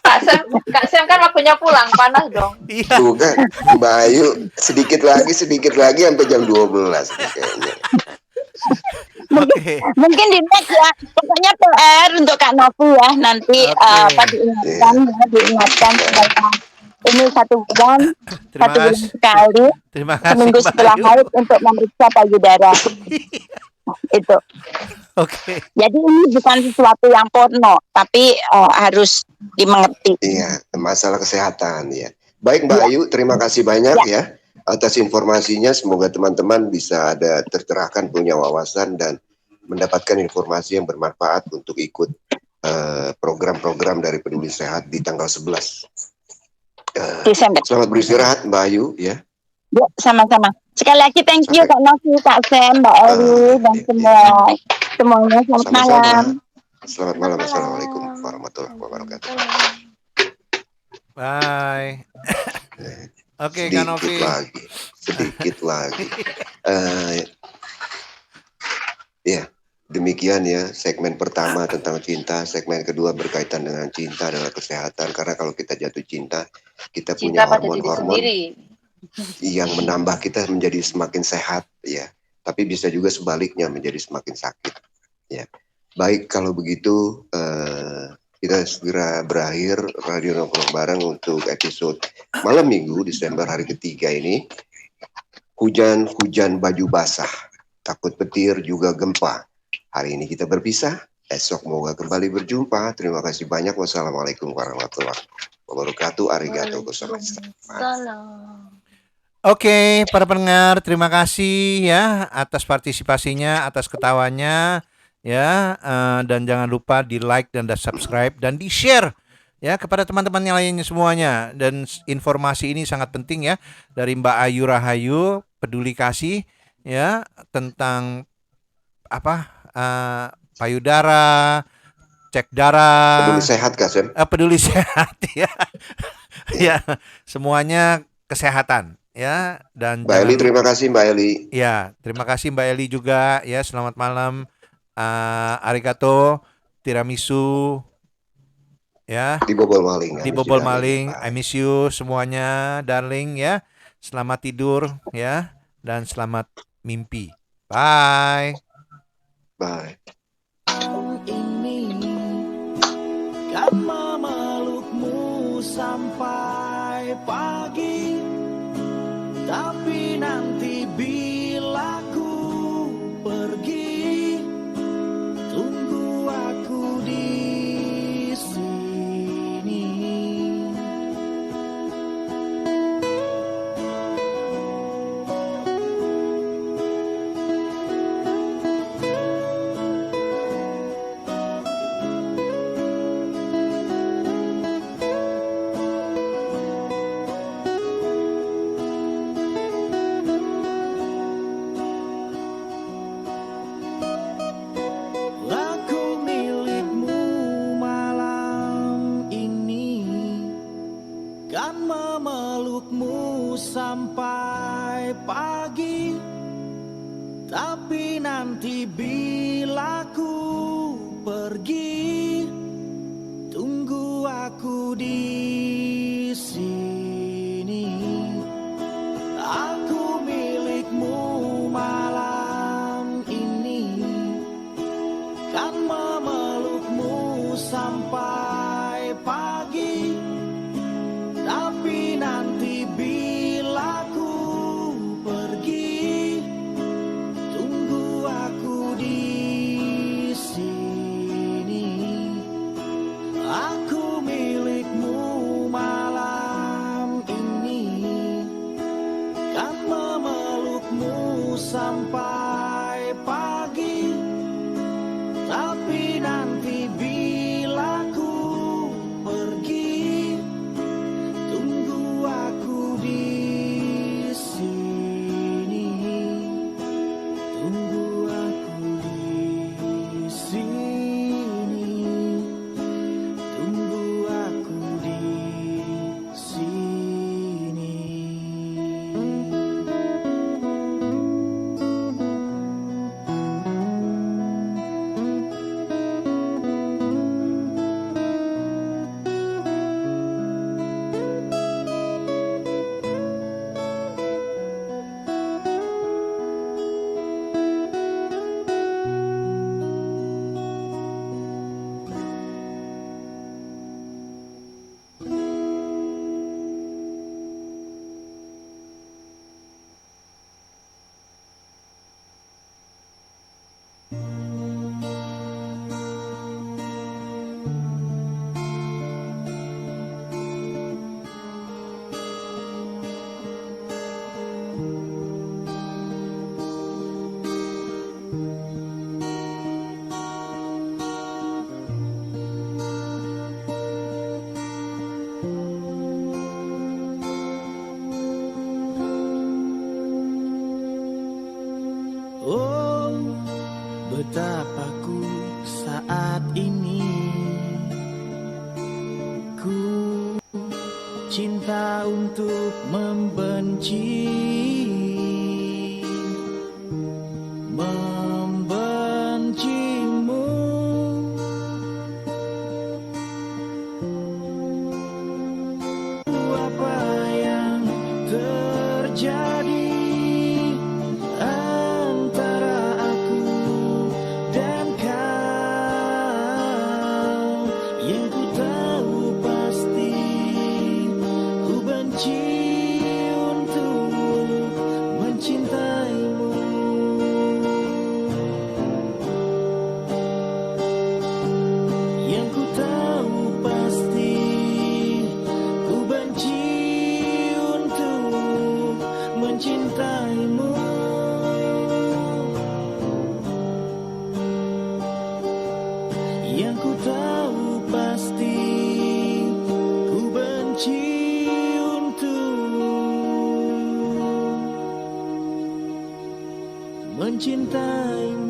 S11: Kak Sam kan waktunya pulang, panas dong.
S8: Iya.
S9: Bukan, Mbak Ayu sedikit lagi sampai jam 12 kayaknya.
S12: Mungkin di next ya. Pokoknya PR untuk Kak Novi ya. Nanti diingatkan supaya ini 1 bulan, 1 bulan sekali.
S8: Terima kasih,
S12: seminggu setelah haid untuk memeriksa payudara. Itu.
S8: Oke.
S12: Jadi ini bukan sesuatu yang porno, tapi harus dimengerti.
S9: Iya, masalah kesehatan ya. Baik Mbak Ayu, terima kasih banyak ya atas informasinya. Semoga teman-teman bisa tercerahkan, punya wawasan dan mendapatkan informasi yang bermanfaat untuk ikut program-program dari Peduli Sehat di tanggal 11
S12: Desember.
S9: Selamat beristirahat Mbak Ayu ya.
S12: Ya, sama-sama. Sekali lagi thank you Kak Novi, Kak Sam, Mbak Eli dan semuanya. Selamat malam.
S9: Selamat malam. Assalamualaikum warahmatullahi wabarakatuh.
S8: Bye. Oke, Kak Novi.
S9: Sedikit lagi. Ya, demikian ya segmen pertama tentang cinta. Segmen kedua berkaitan dengan cinta adalah kesehatan. Karena kalau kita jatuh cinta, kita punya hormon-hormon yang menambah kita menjadi semakin sehat ya. Tapi bisa juga sebaliknya menjadi semakin sakit ya. Baik, kalau begitu kita segera berakhir Radio Nongkrong Bareng untuk episode malam minggu Desember hari ketiga ini. hujan baju basah, takut petir juga gempa. Hari ini kita berpisah, esok moga kembali berjumpa. Terima kasih banyak. Wassalamualaikum warahmatullahi wabarakatuh. Arigatou gozaimasu.
S8: Oke, para pendengar, terima kasih ya atas partisipasinya, atas ketawanya ya, dan jangan lupa di like dan subscribe dan di share ya kepada teman-teman yang lainnya semuanya. Dan informasi ini sangat penting ya dari Mbak Ayu Rahayu, peduli kasih ya tentang apa payudara, cek darah,
S9: Peduli sehat Kak Sem.
S8: peduli sehat ya, ya semuanya kesehatan. Ya, dan
S9: Mbak Eli, terima kasih Mbak Eli.
S8: Ya, terima kasih Mbak Eli juga ya. Selamat malam. Arigato, tiramisu. Ya.
S9: Dibobol maling.
S8: Dibobol maling. I miss you semuanya, darling ya. Selamat tidur ya dan selamat mimpi. Bye.
S9: Bye.
S3: Ini kan memelukmu sampai pagi. Tapi nanti bila ku pergi, tunggu aku di sini. Sampai pagi, tapi nanti bila ku pergi, tunggu aku di sini. Aku milikmu malam ini, kan memelukmu sampai pagi, tapi nanti bila ku pergi, tunggu aku di sini. Aku milikmu malam ini, kan memelukmu sampai pagi, tapi nanti bila ku pergi, tunggu aku di sini. Tunggu aku di sini. Tunggu aku di sini. Oh, betapa ku saat ini ku cinta untuk membenci, membencimu. Apa yang terjadi antara aku dan kau, yang ku tahu pasti ku benci untukmu. yang ku tahu pasti ku benci untuk mencintaimu.